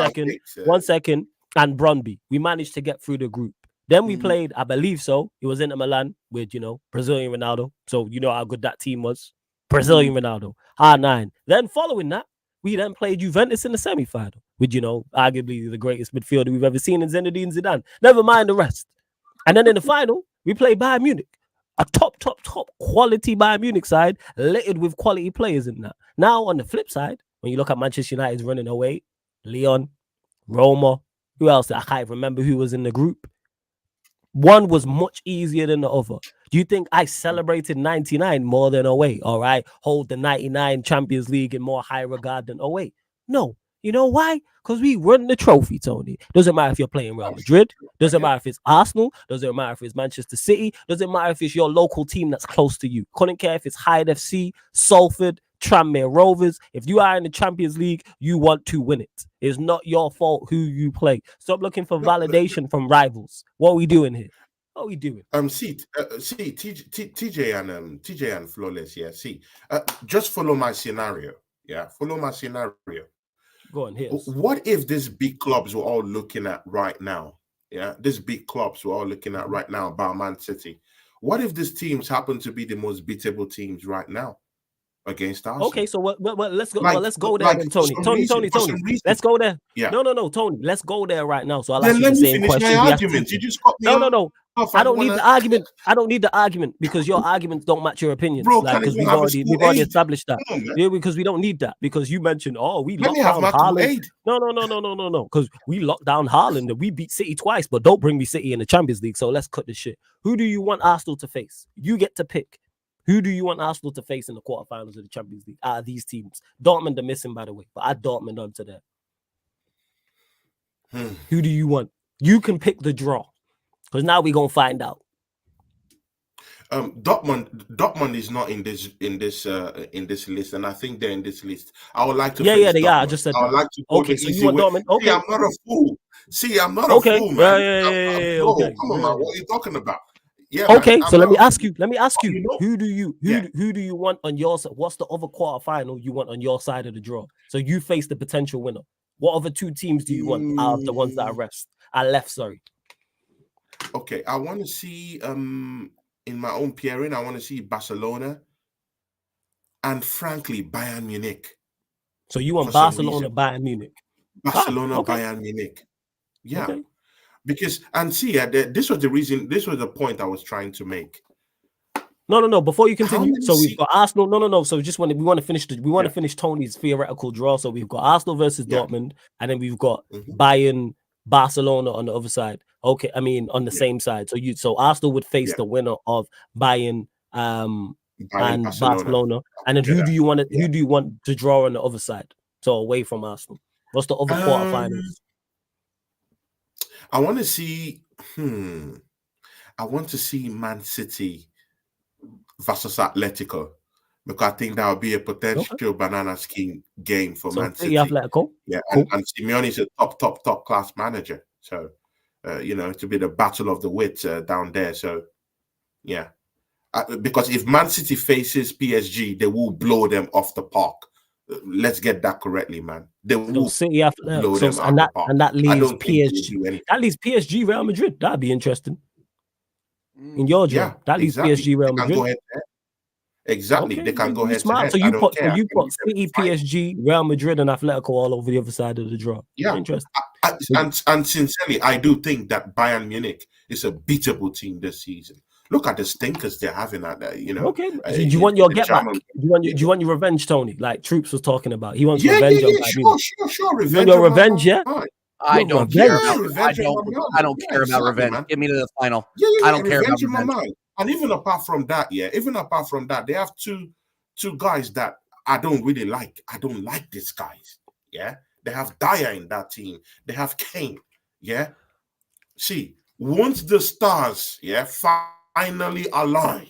second, and Brøndby. We managed to get through the group. Then we played, I believe so, it was Inter Milan with, Brazilian Ronaldo. So you know how good that team was. Brazilian Ronaldo, R9. Then following that, we then played Juventus in the semi-final with, arguably the greatest midfielder we've ever seen in Zinedine Zidane. Never mind the rest. And then in the final, we played Bayern Munich. A top quality Bayern Munich side, littered with quality players in that. Now, on the flip side, when you look at Manchester United's running away, Lyon, Roma, who else? I can't remember who was in the group. One was much easier than the other. Do you think I celebrated 99 more than away? All right, hold the 99 Champions League in more high regard than away? No. You know why? Because we won the trophy, Tony. Doesn't matter if you're playing Real Madrid. Doesn't matter if it's Arsenal. Doesn't matter if it's Manchester City. Doesn't matter if it's your local team that's close to you. Couldn't care if it's Hyde FC, Salford, Tranmere Rovers. If you are in the Champions League, you want to win it. It's not your fault who you play. Stop looking for validation from rivals. What are we doing here? What are we doing? TJ and Flawless. Just follow my scenario. Follow my scenario. Go on, here's. What if these big clubs were all looking at right now? These big clubs we're all looking at right now about Man City. What if these teams happen to be the most beatable teams right now against Arsenal? Okay, so let's go. Let's go there, then, Tony. Tony. Let's go there. Yeah. No, Tony. Let's go there right now. So I'll then ask you the same question. My argument. You just got me. No. I don't need the argument. I don't need the argument, because your arguments don't match your opinions. Because we've already established that. Because we don't need that. Because you mentioned, we locked down Haaland. No. Because we locked down Haaland and we beat City twice, but don't bring me City in the Champions League. So let's cut the shit. Who do you want Arsenal to face? You get to pick. Who do you want Arsenal to face in the quarterfinals of the Champions League out of these teams? Dortmund are missing, by the way, but add Dortmund onto that. Who do you want? You can pick the draw, because now we're going to find out. Dortmund is not in this list, and I think they're in this list. I would like to Yeah, face they Dortmund. are. I just said I would that. like to go Okay, the so you easy want way. Dortmund? Okay. See, I'm not a fool. See, I'm not a Okay. fool, man. Yeah, Bro, okay. come on, man. What are you talking about? Yeah, Okay, man. so I'm let me not a ask fool. you. Let me ask you. You know? Who do you Yeah. who do you want on your side? What's the other quarterfinal you want on your side of the draw? So you face the potential winner. What other two teams do you want out of the ones that are left? Sorry. Okay, I want to see in my own pairing, I want to see Barcelona and frankly Bayern Munich. So you want For some Barcelona, reason. Bayern Munich. Barcelona, okay. Bayern Munich. Yeah. Okay. Because and see, this was the reason, this was the point I was trying to make. No. Before you continue, many so we've got Arsenal. No. So we want to finish Yeah. finish Tony's theoretical draw. So we've got Arsenal versus Yeah. Dortmund, and then we've got Mhm. Bayern, Barcelona on the other side. Okay, I mean on the same side. So Arsenal would face Yeah. the winner of Bayern, Bayern, and Barcelona. And then Yeah. who do you want to draw on the other side? So away from Arsenal. What's the other quarterfinals? I want to see. I want to see Man City versus Atletico, because I think that would be a potential banana skin game for Man City. Atletico. Yeah, cool. and Simeone is a top class manager. So, to be the battle of the wits down there. So, yeah, because if Man City faces PSG, they will blow them off the park. Let's get that correctly, man. They will City blow them out the park. And that leaves I don't think PSG. That leaves PSG, Real Madrid. That'd be interesting. In your draw, that leaves exactly. PSG, Real Madrid. They can go ahead. Exactly, they can go head to head. So you put City, Fight. PSG, Real Madrid, and Atletico all over the other side of the draw. Yeah, interesting. And sincerely, I do think that Bayern Munich is a beatable team this season. Look at the stinkers they're having at that. Okay. Do you want your get back? Do you want your revenge, Tony? Like Troops was talking about. He wants revenge. Sure. Revenge. You want your revenge, yeah? I don't care about revenge. Man. Get me to the final. Yeah, I don't care about revenge in my revenge. mind. And even apart from that, they have two guys that I don't really like. I don't like these guys. Yeah, they have Dyer in that team. They have Kane. Yeah. See, once the stars, finally align,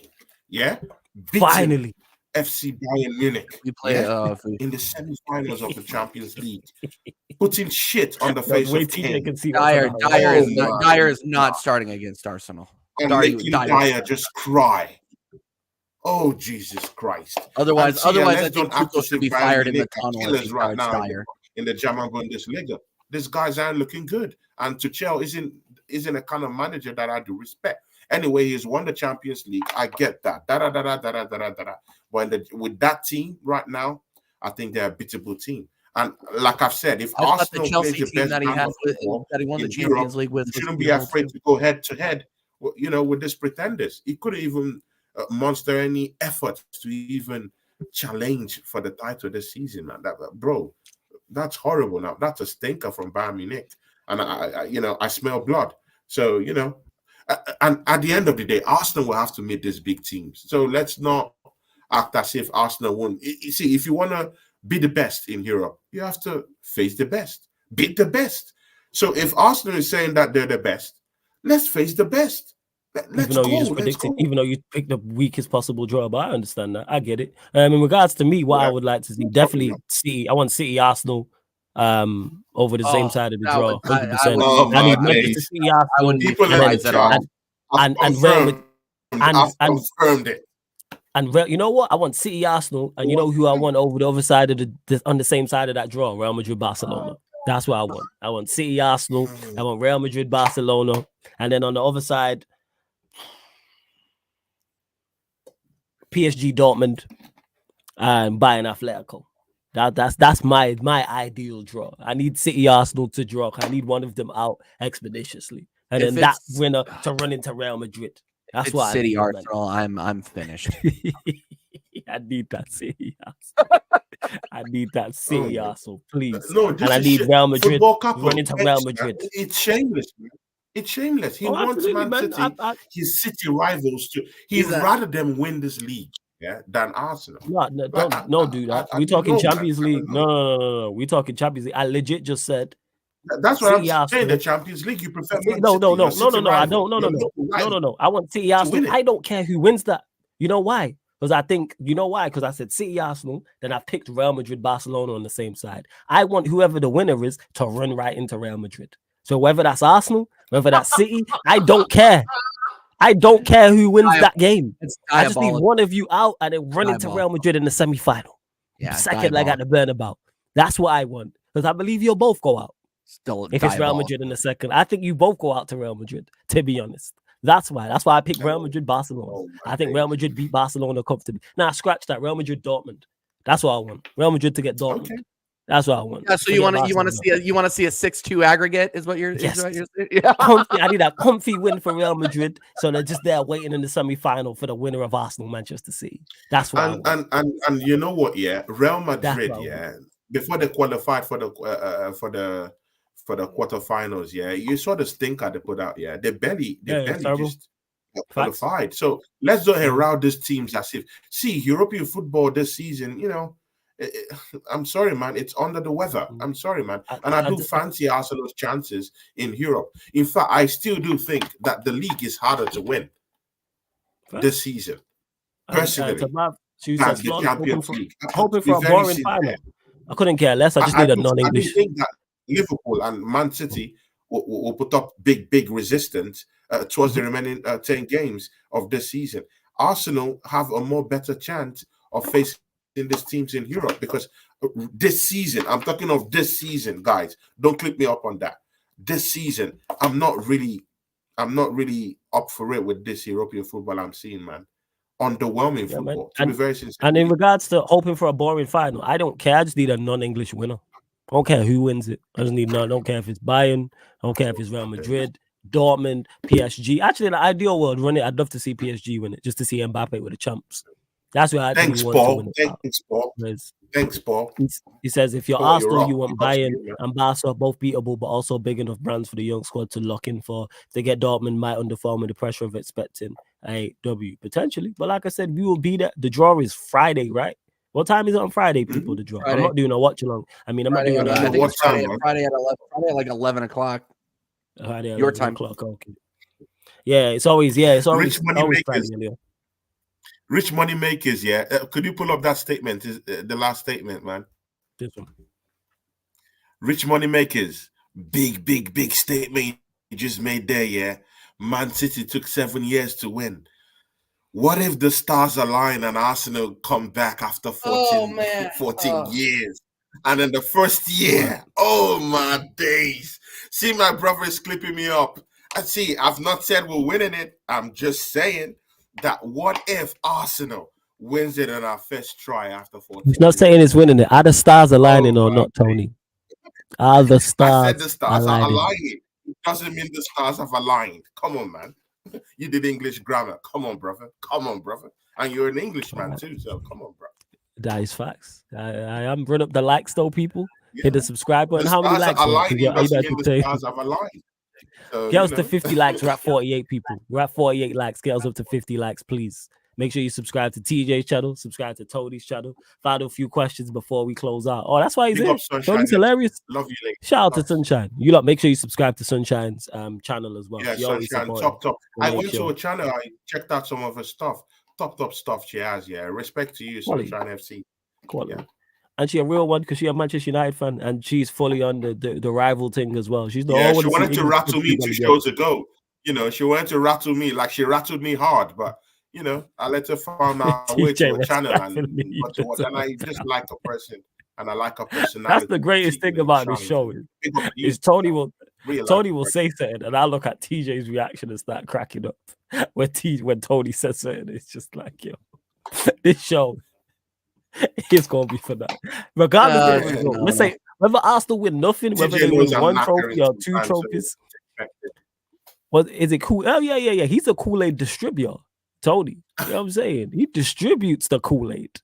finally. FC Bayern Munich. We play in the semi-finals of the Champions League, putting shit on the face of Kane. Dyer is not starting against Arsenal. And making Dyer just cry. Oh, Jesus Christ! Otherwise, I think Tuchel should be fired in the tunnel right now in the German Bundesliga. These guys aren't looking good, and Tuchel isn't a kind of manager that I do respect. Anyway, he's won the Champions League. I get that. But with that team right now, I think they're a beatable team. And like I've said, if Arsenal plays the best that he won the Champions League with, you shouldn't be afraid to go head to head. With these pretenders. He couldn't even muster any effort to even challenge for the title this season, man. Bro, that's horrible. Now that's a stinker from Bayern Munich, and I smell blood. So and at the end of the day, Arsenal will have to meet these big teams. So let's not act as if Arsenal won't. You see, if you want to be the best in Europe, you have to face the best, beat the best. So if Arsenal is saying that they're the best, let's face the best. Even though you picked the weakest possible draw, but I understand that. I get it. In regards to me, what I would like to see, definitely City. I want City Arsenal over the same side of the draw. 100%. I need Manchester City Arsenal confirmed it. And you know what? I want City Arsenal, and you know who I want over the other side of on the same side of that draw, Real Madrid Barcelona. That's what I want. I want City Arsenal. I want Real Madrid Barcelona, and then on the other side, PSG Dortmund and Bayern Atletico. That's my ideal draw. I need City Arsenal to draw. I need one of them out expeditiously, and then that winner to run into Real Madrid. That's why City Arsenal. I'm finished. I need that City Arsenal. I need that City Arsenal, please. No, and I need Real Madrid run into Real Madrid. It's shameless, man. It's shameless. He wants Man City, his City rivals to. He'd rather them win this league, than Arsenal. Don't do that. We're talking Champions League. No. We're talking Champions League. I legit just said That's what City, I'm saying. The Arsenal. Champions League, you prefer Man No. City, your City I rival, don't. your local rival, No. I want City, to Arsenal. win it. I don't care who wins that. You know why? Because I think, you know why? Because I said City, Arsenal, then I picked Real Madrid, Barcelona on the same side. I want whoever the winner is to run right into Real Madrid. So whether that's Arsenal, whether that's City, I don't care. I don't care who wins that game. It's I just need diabolical. one of you out and then run into Real Madrid in the semi-final. Yeah, Second leg at the Bernabeu. That's what I want. Because I believe you'll both go out. Still If it's Real Madrid in the second, I think you both go out to Real Madrid, to be honest. That's why I picked Real Madrid, Barcelona. I think Real Madrid beat Barcelona comfortably. Now, scratch that. Real Madrid, Dortmund. That's what I want. Real Madrid to get Dortmund. Okay. That's what I want. Yeah, so you want to see a 6-2 aggregate is what you're yes. Yeah. I need a comfy win for Real Madrid, so they're just there waiting in the semi-final for the winner of Arsenal Manchester City. That's what I want. And you know what? Yeah, Real Madrid. Yeah, before they qualified for the quarterfinals. Yeah, you saw the stinker they put out. Yeah, they barely just qualified. So let's don't herald these teams as if European football this season. You know. I'm sorry, man. It's under the weather. I'm sorry, man. And I do fancy Arsenal's chances in Europe. In fact, I still do think that the league is harder to win this season. Personally, the Champions League. Hoping for a boring final. I couldn't care less. I just need a non-English. I think that Liverpool and Man City will put up big resistance towards the remaining 10 games of this season. Arsenal have a more better chance of facing in these teams in Europe because this season, I'm talking of this season, guys. Don't click me up on that. This season, I'm not really up for it with this European football I'm seeing, man. Underwhelming football, to be very sincere. And in regards to hoping for a boring final, I don't care. I just need a non-English winner. I don't care who wins it. I just need none. I don't care if it's Bayern. I don't care if it's Real Madrid, Dortmund, PSG. Actually, in the ideal world, I'd love to see PSG win it, just to see Mbappe with the champs. That's what I think. Thanks, Paul. He says, if you're Arsenal, you want Bayern and Barca both beatable, but also big enough brands for the young squad to lock in for. If they get Dortmund, might underperform with the pressure of expecting a W, potentially. But like I said, we will be there. The draw is Friday, right? What time is it on Friday, people, the draw? Friday. I'm not doing a watch along. I mean, I'm Friday not doing a Friday at 11. Friday at like 11 o'clock. Your time. O'clock, okay. It's always Friday. Rich money makers, yeah. Could you pull up that statement? Is the last statement, man? This one. Rich money makers, big statement you just made there, yeah. Man City took 7 years to win. What if the stars align and Arsenal come back after 14 years? And in the first year, oh my days. See, my brother is clipping me up. I see, I've not said we're winning it. I'm just saying that what if Arsenal wins it on our first try after 14 He's not saying it's winning it. Are the stars aligning or not, Tony? Are the stars I said the stars are aligning. It doesn't mean the stars have aligned. Come on, man. You did English grammar. Come on, brother. And you're an Englishman too, so come on, bro. That is facts. I am run up the likes though, people. Hit the subscribe button. How many likes? The stars have aligned. So, get us to 50 likes. We're at 48 people. We're at 48 likes. Get us up to 50 likes, please. Make sure you subscribe to TJ's channel. Subscribe to Tony's channel. Final few questions before we close out. Oh, that's why he's here. Tony's hilarious. Love you, lady. Shout out to Sunshine. You lot, make sure you subscribe to Sunshine's channel as well. Yeah, Sunshine, top. I went to her channel. I checked out some of her stuff. Top stuff she has. Yeah, respect to you, Sunshine FC. Quality. Yeah. And she's a real one because she's a Manchester United fan and she's fully on the rival thing as well. She's the she wanted to rattle me 2 shows ago. You know, she wanted to rattle me like she rattled me hard, but you know, I let her find my way to her channel and I just like a person and I like her personality. That's the greatest thing about this show is Tony will say something and I look at TJ's reaction and start cracking up when Tony says something. It's just like, yo, this show. It's gonna be for that. Regardless of let's say whether Arsenal win nothing, whether they win 1 trophy or 2 trophies. Well, is it cool? Oh, yeah. He's a Kool-Aid distributor, Tony. You know what I'm saying? He distributes the Kool-Aid.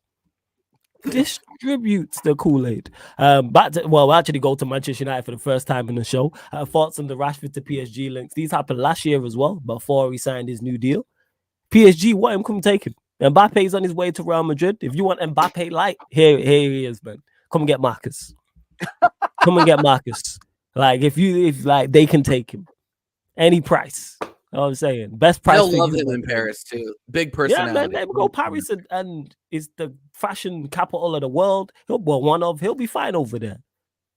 We'll actually go to Manchester United for the first time in the show. Thoughts on the Rashford to PSG links. These happened last year as well, before he signed his new deal. PSG, what him come take him? Mbappe's on his way to Real Madrid. If you want Mbappe light, here he is, man. Come and get Marcus. Like if like they can take him any price. You know what I'm saying? Best price They'll for love you. him in Paris too. Big Yeah, personality. man, they go Paris and it's the fashion capital of the world. He'll be fine over there.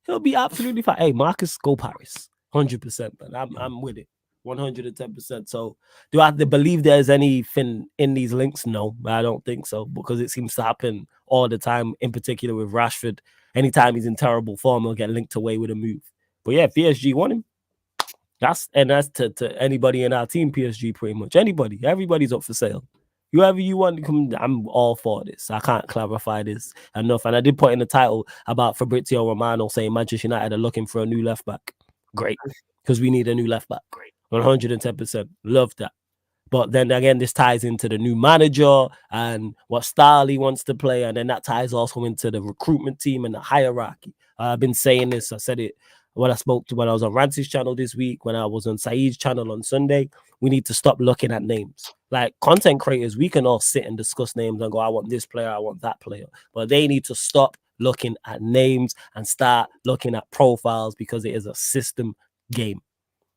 He'll be absolutely fine. Hey, Marcus, go Paris. 100%, man. I'm with it. 110%. So do I have to believe there's anything in these links? No, I don't think so, because it seems to happen all the time, in particular with Rashford. Anytime he's in terrible form, he'll get linked away with a move. But yeah, PSG want him. That's to anybody in our team, PSG, pretty much. Anybody. Everybody's up for sale. Whoever you want to come, I'm all for this. I can't clarify this enough. And I did put in the title about Fabrizio Romano saying Manchester United are looking for a new left back. Great. Because we need a new left back. Great. 110%. Love that. But then again, this ties into the new manager and what style he wants to play. And then that ties also into the recruitment team and the hierarchy. I've been saying this. I said it when I was on Rancy's channel this week, when I was on Saeed's channel on Sunday. We need to stop looking at names. Like content creators, we can all sit and discuss names and go, I want this player, I want that player. But they need to stop looking at names and start looking at profiles, because it is a system game.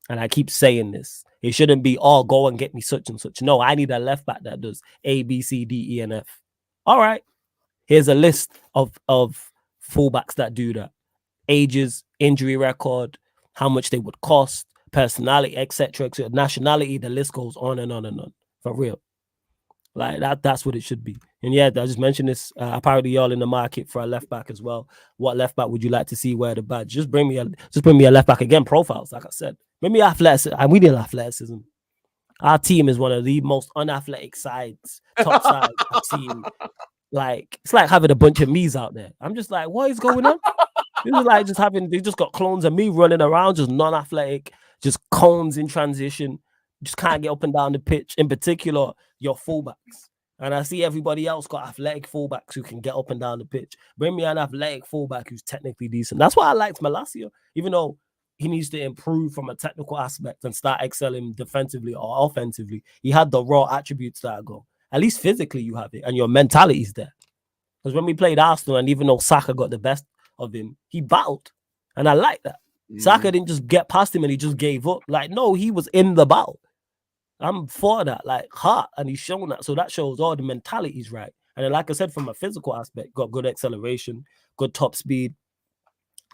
And I keep saying this. It shouldn't be, oh, go and get me such and such. No, I need a left back that does A, B, C, D, E, and F. All right. Here's a list of fullbacks that do that. Ages, injury record, how much they would cost, personality, etc., nationality. The list goes on and on and on. For real. Like that's what it should be. And yeah, I just mentioned this. Apparently, y'all in the market for a left back as well. What left back would you like to see wear the badge? Just bring me a left back again. Profiles, like I said. Bring me athleticism. We need athleticism. Our team is one of the most unathletic sides, top sides I've seen. Like it's like having a bunch of me's out there. I'm just like, what is going on? This is like they just got clones of me running around, just non-athletic, just cones in transition, just can't get up and down the pitch. In particular, your fullbacks. And I see everybody else got athletic fullbacks who can get up and down the pitch. Bring me an athletic fullback who's technically decent. That's why I liked Malacia, even though he needs to improve from a technical aspect and start excelling defensively or offensively. He had the raw attributes that I go. At least physically you have it, and your mentality's there. Because when we played Arsenal, and even though Saka got the best of him, he battled. And I like that. Saka didn't just get past him and he just gave up. Like, no, he was in the battle. I'm for that, like heart, and he's shown that. So that shows all the mentality's right. And then, like I said, from a physical aspect, got good acceleration, good top speed,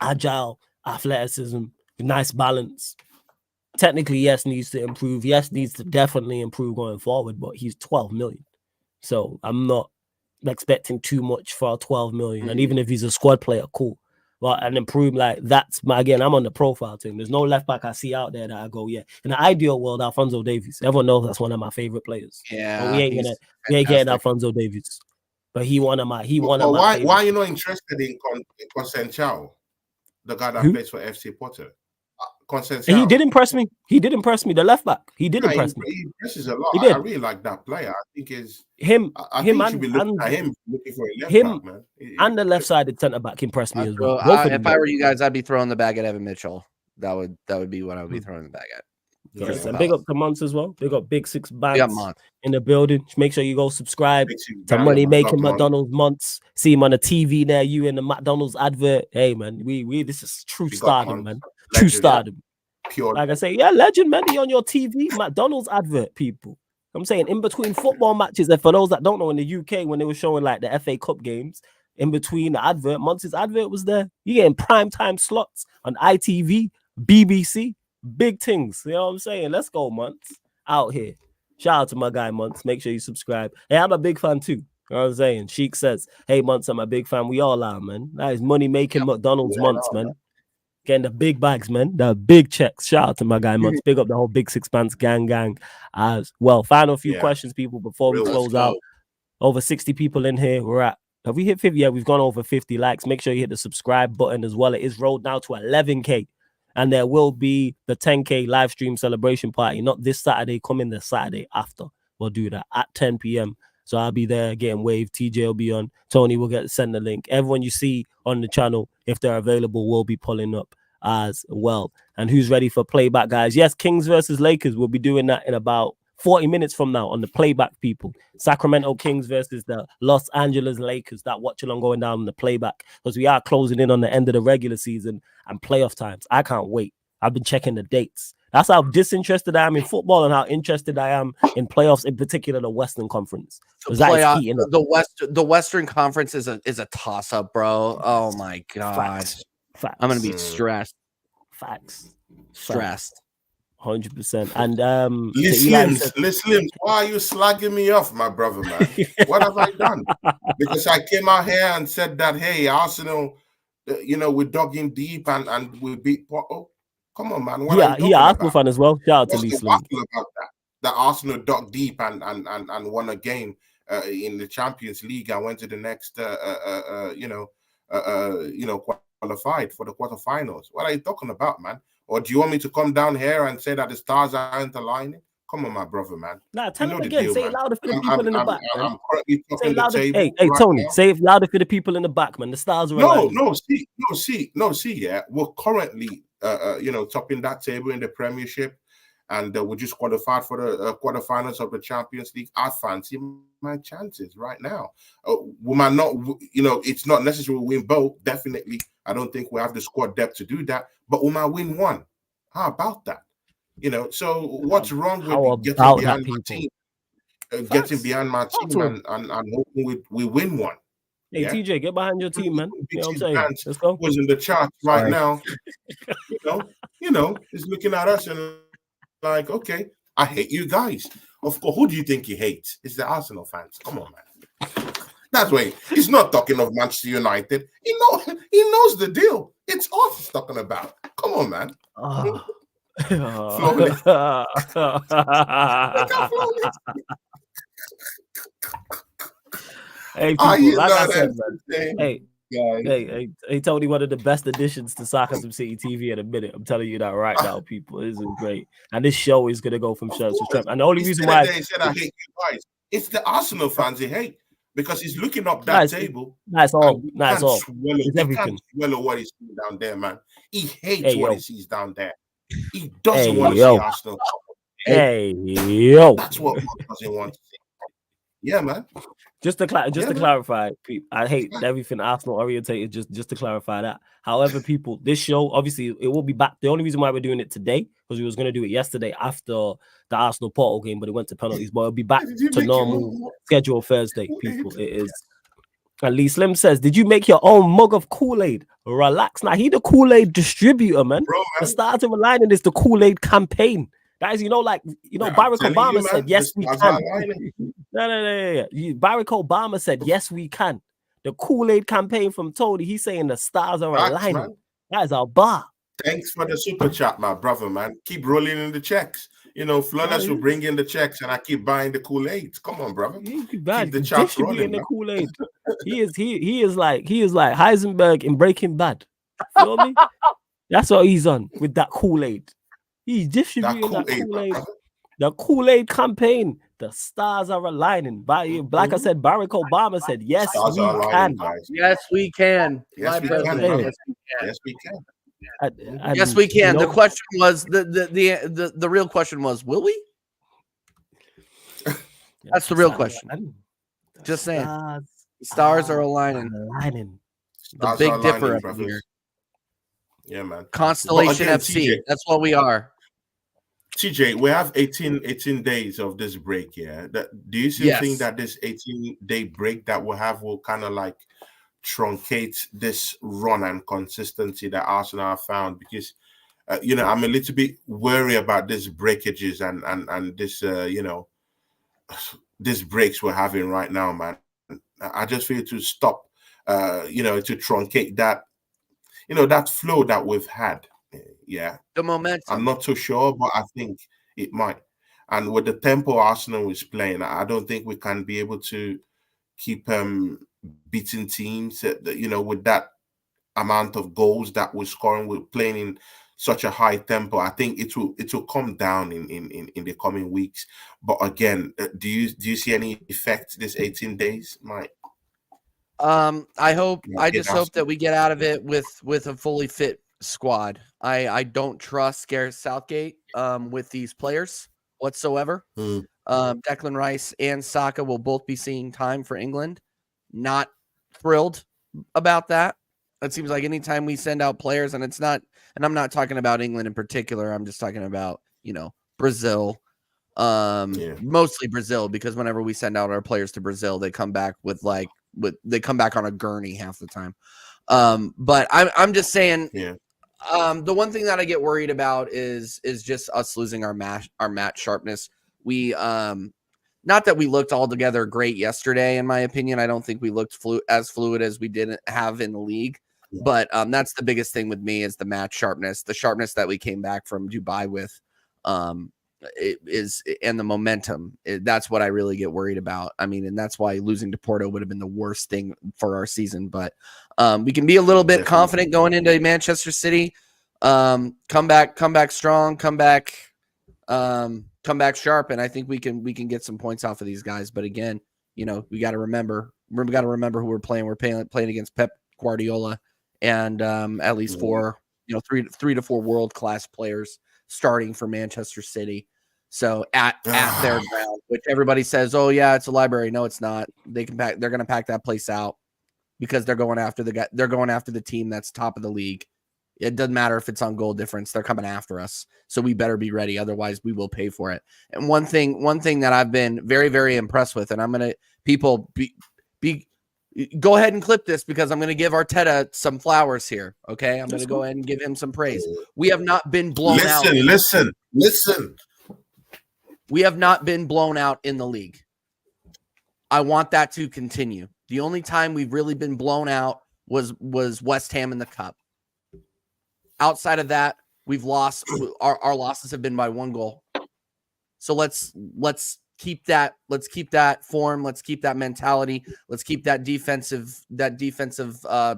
agile, athleticism, nice balance. Technically, yes, needs to improve. Yes, needs to definitely improve going forward, but he's 12 million. So I'm not expecting too much for 12 million. And even if he's a squad player, cool. Well, and improve, like that's again, I'm on the profile team. There's no left back I see out there that I go, yeah. In the ideal world, Alphonso Davies. Everyone knows that's one of my favorite players. Yeah, but we ain't getting Alphonso Davies. But he one of my why are you not interested in Conceição, the guy that plays for FC Porto? Conceição. He did impress me. The left back. He did impress me. He impresses a lot. He did. I really like that player. I think him. I think you should be looking at him looking for a left back, man. And the left-sided centre back impressed me as well. If I were you guys, I'd be throwing the bag at Evan Mitchell. That would be what I would be throwing the bag at. Yes, and big up to Monts as well. They got Big Six Bands in the building. Make sure you go subscribe to Money Making McDonald's Monts. See him on the TV there. You in the McDonald's advert. Hey man, we this is true stardom, man. True stardom. Pure. Like I say, yeah, legend, man. He on your TV, McDonald's advert, people. I'm saying in between football matches, and for those that don't know, in the UK when they were showing like the FA Cup games, in between the advert, Monts' advert was there. You getting prime time slots on ITV, BBC. Big things, you know what I'm saying? Let's go, Monts. Out here. Shout out to my guy, Monts. Make sure you subscribe. Hey, I'm a big fan too. You know what I'm saying? Sheik says, hey, Monts, I'm a big fan. We all are, man. That is money-making McDonald's Monts, man. Getting the big bags, man. The big checks. Shout out to my guy, Monts. Big up the whole Big Six Bands gang as well. Final few questions, people, before we close out. Over 60 people in here. We're at, have we hit 50? Yeah, we've gone over 50 likes. Make sure you hit the subscribe button as well. It is rolled now to 11K. And there will be the 10K live stream celebration party, not this Saturday, coming the Saturday after. We'll do that at 10 p.m. So I'll be there getting waved. TJ will be on. Tony will send the link. Everyone you see on the channel, if they're available, will be pulling up as well. And who's ready for playback, guys? Yes, Kings versus Lakers. We'll be doing that in about 40 minutes from now on the playback, people. Sacramento Kings versus the Los Angeles Lakers. That watch along going down on the playback, because we are closing in on the end of the regular season and playoff times. I can't wait. I've been checking the dates. That's how disinterested I am in football and how interested I am in playoffs, in particular the Western Conference. Because that is heating up. The Western Conference is a toss up, bro. Oh my god, Facts. I'm gonna be stressed. Facts. Stressed. 100%. And listen, why are you slagging me off, my brother, man? What have I done? Because I came out here and said that, hey, Arsenal, we're dogging deep and we beat Porto. Come on, man. What are you Arsenal about? Fan as well. Shout out to Lee Slim. About that Arsenal dug deep and won a game in the Champions League and went to the next qualified for the quarterfinals. What are you talking about, man? Or do you want me to come down here and say that the stars aren't aligning? Come on, my brother, man. Nah, tell him again. Say it louder for the people in the back. I'm currently talking the table. Hey, Tony, say it louder for the people in the back, man. The stars are aligning. See, yeah. We're currently, topping that table in the Premiership, and we just qualified for the quarterfinals of the Champions League. I fancy my chances right now. We might not, it's not necessary we win both. Definitely, I don't think we have the squad depth to do that, but we might win one. How about that? So what's wrong with getting behind my team? Getting behind my team and hoping we win one. Hey, yeah? TJ, get behind your team, man. You know what I'm saying? Let's go. Was in the chat right now. He's looking at us and like, okay, I hate you guys. Of course, who do you think he hates? It's the Arsenal fans. Come on, man. That's why he's not talking of Manchester United. He knows the deal. It's us he's talking about. Come on, man. Flawless. Hey, people, like I said, man. Hey, Tony, one of the best additions to Sarcasm City TV in a minute. I'm telling you that right now, people. This is great. And this show is gonna go from strength to strength. And the only reason why he said I hate you guys, it's the Arsenal fans he hate, because he's looking up that table. That's all. It's everything. Can't swallow what he's seeing down there, man. He hates what he sees down there. He doesn't want to see Arsenal. That's what he doesn't want to see. Yeah, man. Just to clarify, I hate everything Arsenal orientated. Just to clarify that. However, people, this show obviously it will be back. The only reason why we're doing it today, because we was going to do it yesterday after the Arsenal Porto game, but it went to penalties. But it'll be back to normal schedule Thursday. People, it is. And Lee Slim says, "Did you make your own mug of Kool-Aid? Relax, now he the Kool-Aid distributor, man. The start of aligning is the Kool-Aid campaign." Guys, Barack Obama said, yes, we can. No. Barack Obama said, yes, we can. The Kool-Aid campaign from Tony, he's saying the stars are aligning. Man. That is our bar. Thanks for the super chat, my brother, man. Keep rolling in the checks. Flawless will bring in the checks and I keep buying the Kool-Aid. Come on, brother. Keep the chats rolling. The Kool-Aid. he is like Heisenberg in Breaking Bad. You know what I mean? That's what he's on with that Kool-Aid. He's distributing that Kool-Aid. The Kool-Aid campaigin. The stars are aligning. Like I said, Barack Obama said, yes, we can. Yes, we can. Yes, we can. Yes, we can. Yes, we can. The question was the real question was, will we? That's the real question. Just saying. Stars are aligning. The Big Dipper up here. Yeah, man. Constellation FC. TJ, that's what we are. TJ, we have 18 days of this break, yeah? Do you still think that this 18-day break that we'll have will kind of like truncate this run and consistency that Arsenal have found? Because, I'm a little bit worried about these breakages and this, these breaks we're having right now, man. I just feel to stop, to truncate that, that flow that we've had. Yeah. The momentum. I'm not too sure, but I think it might. And with the tempo Arsenal is playing, I don't think we can be able to keep beating teams, with that amount of goals that we're scoring. We're playing in such a high tempo. I think it will come down in the coming weeks. But again, do you see any effect this 18 days, Mike? I just hope that we get out of it with a fully fit squad. I don't trust Gareth Southgate with these players whatsoever. Declan Rice and Saka will both be seeing time for England. Not thrilled about that. It seems like anytime we send out players, and it's not, and I'm not talking about England in particular, I'm just talking about, Brazil, mostly Brazil, because whenever we send out our players to Brazil, they come back they come back on a gurney half the time. But I'm just saying, the one thing that I get worried about is just us losing our match sharpness. We, not that we looked altogether great yesterday, in my opinion. I don't think we looked as fluid as we didn't have in the league. But that's the biggest thing with me is the match sharpness, the sharpness that we came back from Dubai with, and the momentum. That's what I really get worried about. I mean, and that's why losing to Porto would have been the worst thing for our season. But we can be a little bit confident going into Manchester City. Come back strong, come back sharp, and I think we can get some points off of these guys. But again, we got to remember who we're playing. We're playing against Pep Guardiola, and at least 3 to 4 world-class players starting for Manchester City. So at their ground, which everybody says, oh yeah, it's a library. No, it's not. They're going to pack that place out because they're going after the team that's top of the league. It doesn't matter if it's on goal difference. They're coming after us. So we better be ready. Otherwise, we will pay for it. And one thing that I've been very, very impressed with, and I'm going to go ahead and clip this because I'm going to give Arteta some flowers here. Okay. I'm going to go ahead and give him some praise. We have not been blown out. Listen. We have not been blown out in the league. I want that to continue. The only time we've really been blown out was West Ham in the Cup. Outside of that, we've lost. Our losses have been by 1 goal. So let's keep that. Let's keep that form. Let's keep that mentality. Let's keep that defensive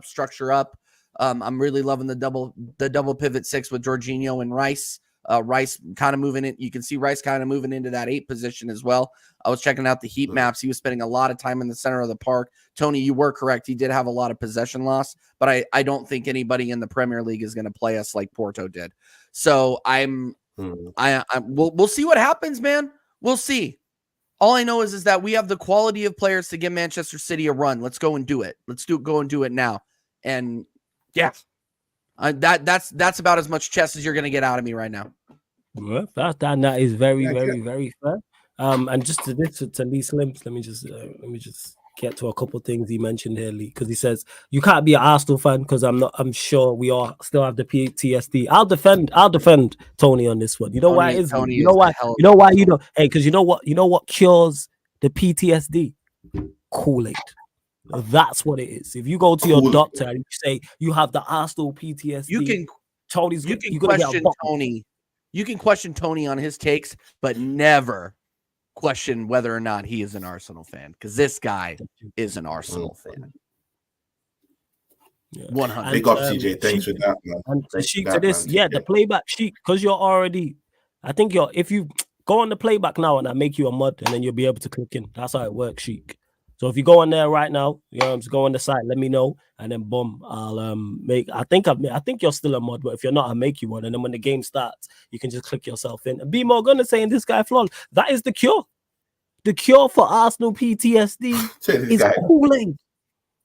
structure up. I'm really loving the double pivot 6 with Jorginho and Rice. Rice kind of moving in. You can see Rice kind of moving into that 8 position as well. I was checking out the heat maps. He was spending a lot of time in the center of the park. Tony, you were correct. He did have a lot of possession loss, but I don't think anybody in the Premier League is going to play us like Porto did. So we'll see what happens, man. We'll see. All I know is that we have the quality of players to give Manchester City a run. Let's go and do it. Go and do it now. And yeah. That's about as much chess as you're going to get out of me right now. Well, that is very, very, very fair. And just to Lee Slims, let me just get to a couple things he mentioned here, Lee, because he says you can't be an Arsenal fan because I'm sure we all still have the PTSD. I'll defend Tony on this one. You know why it is? You know why? Hey, because you know what cures the PTSD? Kool-Aid. That's what it is. If you go to your doctor and you say you have the Arsenal PTSD, you can question Tony. You can question Tony on his takes, but never question whether or not he is an Arsenal fan, because this guy is an Arsenal fan. 100. Big up, CJ. Thanks for that, man. And to this, the playback sheet, because you're already, if you go on the playback now and I make you a mod, and then you'll be able to click in. That's how it works, Sheik. So if you go on there right now, just go on the site, let me know, and then boom, I'll I think you're still a mod, but if you're not, I'll make you one. And then when the game starts, you can just click yourself in. And be more gonna saying this guy flawed. That is the cure. The cure for Arsenal PTSD is Kool-Aid.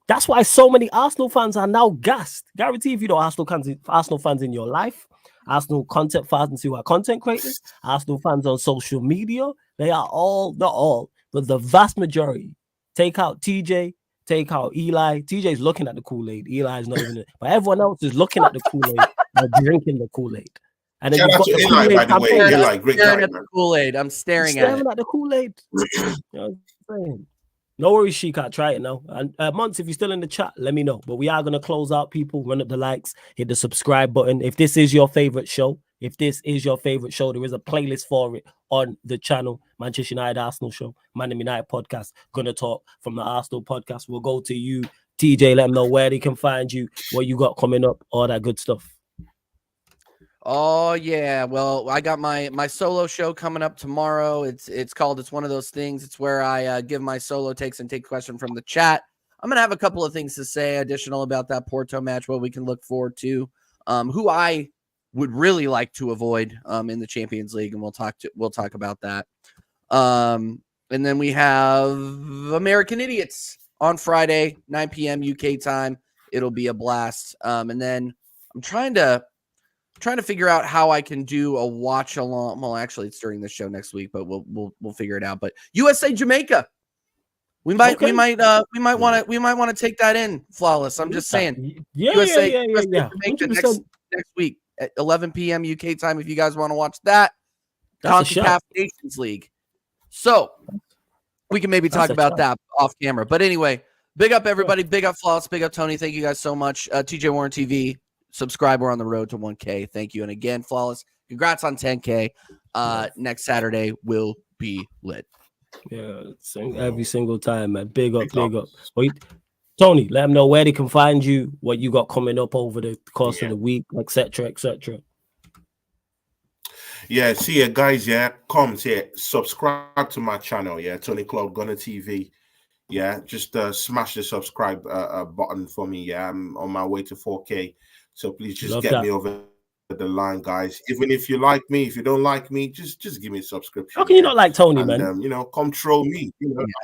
That's why so many Arsenal fans are now gassed. Guarantee if you know Arsenal fans in your life, Arsenal content fans who are content creators, Arsenal fans on social media, they are not all, but the vast majority. Take out TJ, take out Eli. TJ's looking at the Kool-Aid. Eli's not even it. But everyone else is looking at the Kool-Aid and drinking the Kool-Aid. And then you've got the Eli, by the way. Eli, great guy, at the Kool-Aid. I'm staring at the Kool-Aid. You know what I'm saying? No worries, Sheikah. Try it now. And Monts, if you're still in the chat, let me know. But we are going to close out, people. Run up the likes. Hit the subscribe button. If this is your favorite show, there is a playlist for it on the channel. Manchester United Arsenal Show, Man United Podcast. Gonna talk from the Arsenal Podcast. We'll go to you, TJ. Let them know where they can find you, what you got coming up, all that good stuff. Oh yeah, well, I got my solo show coming up tomorrow. It's called It's One of Those Things. It's where I give my solo takes and take questions from the chat. I'm gonna have a couple of things to say additional about that Porto match, what we can look forward to, who I would really like to avoid in the Champions League, and we'll talk about that. And then we have American Idiots on Friday, 9 p.m. UK time. It'll be a blast. And then I'm trying to figure out how I can do a watch along. Well, actually, it's during the show next week, but we'll figure it out. But USA Jamaica, we might want to take that in, Flawless. I'm just saying, USA Jamaica 100%. next week at 11 p.m. UK time. If you guys want to watch that, CONCACAF Nations League. So we can maybe talk about that off camera. But anyway, big up everybody. Big up Flawless. Big up Tony. Thank you guys so much. TJ Warren TV. Subscribe. We're on the road to 1K. Thank you. And again, Flawless, congrats on 10K. Next Saturday will be lit. Yeah, every single time, man. Big up. Well, Tony, let them know where they can find you, what you got coming up over the course of the week, etc., etc. Yeah, see ya, guys. Yeah, come here, subscribe to my channel. Yeah, Tony Cloud Gunner TV. Yeah, just smash the subscribe button for me. Yeah, I'm on my way to 4K. So please just get me over the line, guys. Even if you like me, if you don't like me, just give me a subscription. How can you not like Tony, man? Come troll me.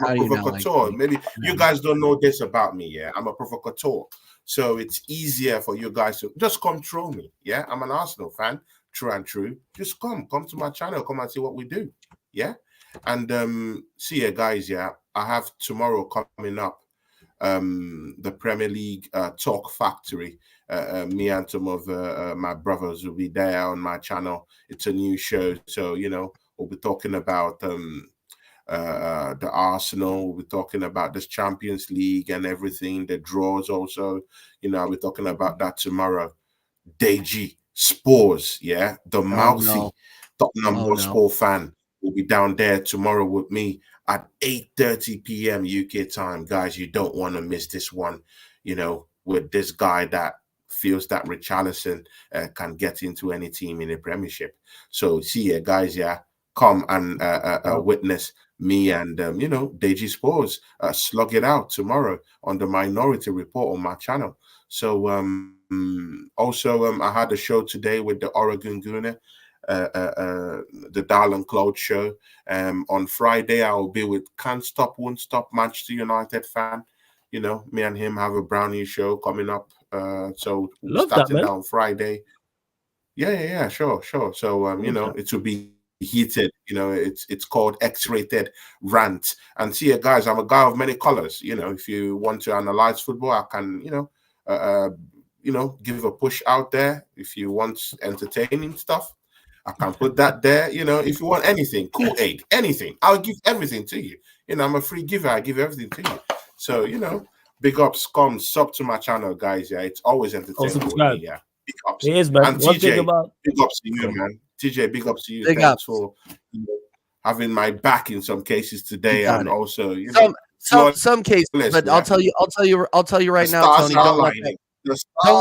I'm a provocateur. Maybe you guys don't know this about me. Yeah, I'm a provocateur. So it's easier for you guys to just come troll me. Yeah, I'm an Arsenal fan. True and true. Just come to my channel. Come and see what we do. Yeah, and see ya, guys. Yeah, I have tomorrow coming up. The Premier League Talk Factory. Me and some of my brothers will be there on my channel. It's a new show, so we'll be talking about the Arsenal. We'll be talking about this Champions League and everything, the draws also. I'll be talking about that tomorrow. Deji Spurs, the mouthy Tottenham Hotspur fan will be down there tomorrow with me at 8:30 p.m. UK time. Guys, you don't want to miss this one, with this guy that feels that Richarlison can get into any team in the Premiership. So see ya, guys. Come and witness me and Deji Spurs slug it out tomorrow on the Minority Report on my channel. So also I had a show today with the Oregon Gooner, the Darlan Cloud show. On Friday I will be with Can't Stop Won't Stop Manchester United fan. Me and him have a brownie show coming up. So we'll start it on Friday. Yeah, sure. So it will be heated. It's called X-rated rant. And see ya, guys, I'm a guy of many colors. If you want to analyze football, I can give a push out there. If you want entertaining stuff, I can put that there. If you want anything, Kool-Aid, anything, I'll give everything to you. I'm a free giver. I give everything to you. So big ups, come sub to my channel, guys. Yeah, it's always entertaining. Yeah, big ups. It is, man. And TJ, big ups to you, man. TJ, big ups to you. Thanks for having my back in some cases today, and also some cases. But I'll tell you right now, Tony. Don't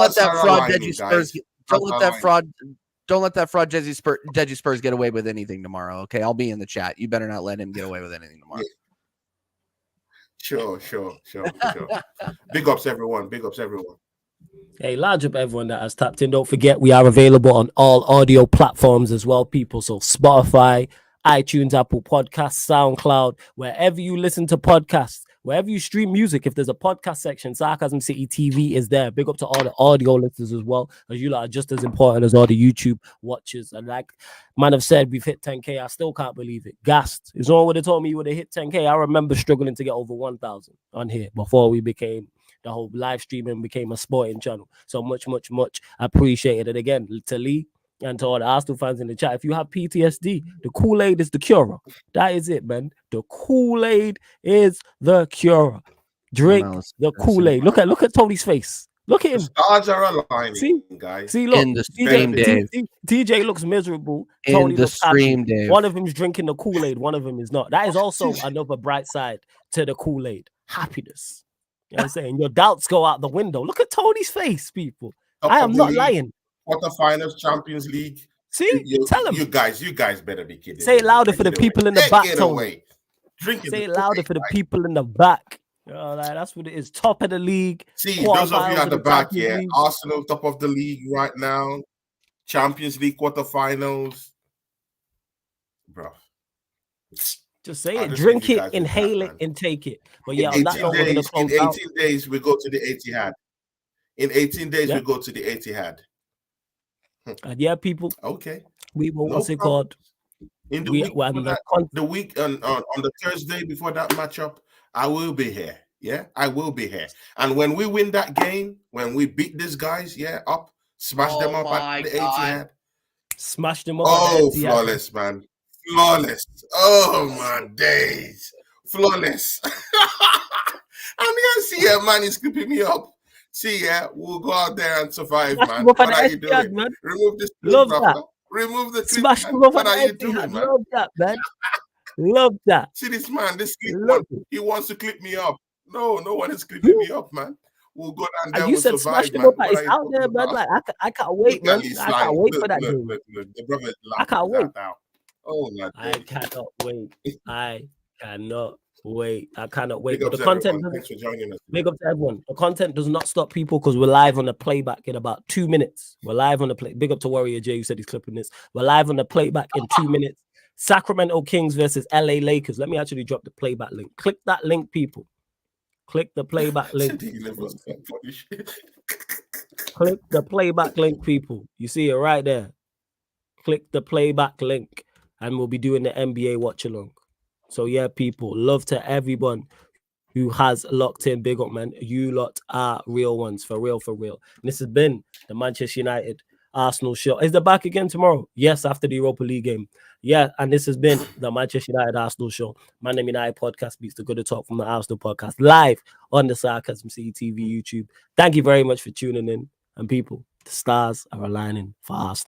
let that fraud Deji Spurs. Don't let that fraud Deji Spurs get away with anything tomorrow. Okay, I'll be in the chat. You better not let him get away with anything tomorrow. Yeah. Sure. Big ups, everyone. Hey, large up everyone that has tapped in. Don't forget, we are available on all audio platforms as well, people. So Spotify, iTunes, Apple Podcasts, SoundCloud, wherever you listen to podcasts, wherever you stream music, if there's a podcast section, Sarcasm City TV is there. Big up to all the audio listeners as well, as you lot are just as important as all the YouTube watchers. And like man have said, we've hit 10K. I still can't believe it. Gassed. If someone would have told me you would have hit 10K, I remember struggling to get over 1,000 on here before we became the whole live streaming became a sporting channel. So much appreciated it. Again, to Lee and to all the Arsenal fans in the chat, if you have PTSD, the Kool-Aid is the cure. That is it, man. The Kool-Aid is the cure. Drink the Kool-Aid. Look at Tony's face. Look at him. The stars are aligning, guys. See, look. In the stream, Dave. TJ looks miserable. Tony in the stream, Dave. One of them is drinking the Kool-Aid. One of them is not. That is also another bright side to the Kool-Aid. Happiness. You know what I'm saying? Your doubts go out the window. Look at Tony's face, people. I am not lying. Quarterfinals, Champions League. See, tell him. You guys better be kidding. Say it louder for the people in the back, Tony. Say it louder for the people in the back. That's what it is. Top of the league. See, those of you at the back, Arsenal top of the league right now. Champions League quarterfinals. Bro. Just say I'll it, just drink leave you it, guys with inhale that, it, man. and take it. But In yeah, on that 18 note, we're gonna days, close in 18 out. days, we go to the Etihad. In 18 days, Yeah. we go to the Etihad. And yeah, people, Okay. we will, No what's it problem. called? In the We week well, before the that, the week on the Thursday before that matchup, I will be here. Yeah, I will be here. And when we win that game, when we beat these guys, yeah, up, smash them up at the Etihad. Smash them up Oh, at the Etihad. flawless, man. Flawless. Oh, my days. Flawless. I'm here, see, yeah, man, he's clipping me up. See, yeah, we'll go out there and survive, Smash man. them up at What are the you Etihad, doing? man. Remove this clip, Love brother. that. Remove the clip, Smash man. them up What at are the you doing, Etihad. man? Love that, man. Love that. See this man, this clip Love one, it. he wants to clip me up. No one is clipping me up, man. We'll go down there, And you we'll said smash survive, them man. up. What It's are you out there, talking man. about? Like I can't wait, Look at man. his I slime. can't wait for Look, that look, game. look. The brother is I laughing can't his wait. ass out. Oh, my I days. cannot wait. I cannot wait. I cannot wait. Big But ups, the content everyone. doesn't. Thanks for joining us. Big up to everyone. The content does not stop, people, because we're live on the playback in about 2 minutes. We're live on the play. Big up to Warrior J, who said he's clipping this. We're live on the playback in 2 minutes. Sacramento Kings versus LA Lakers. Let me actually drop the playback link. Click that link, people. Click the playback link. Click the playback link, people. You see it right there. Click the playback link, and we'll be doing the NBA watch along. So yeah, people, love to everyone who has locked in. Big up, man. You lot are real ones, for real, for real. And this has been the Manchester United Arsenal show. Is the back again tomorrow? Yes, after the Europa League game. Yeah, and this has been the Manchester United Arsenal show. Man United podcast beats the good talk from the Arsenal podcast, live on the Sarcasm City TV YouTube. Thank you very much for tuning in. And people, the stars are aligning for Arsenal.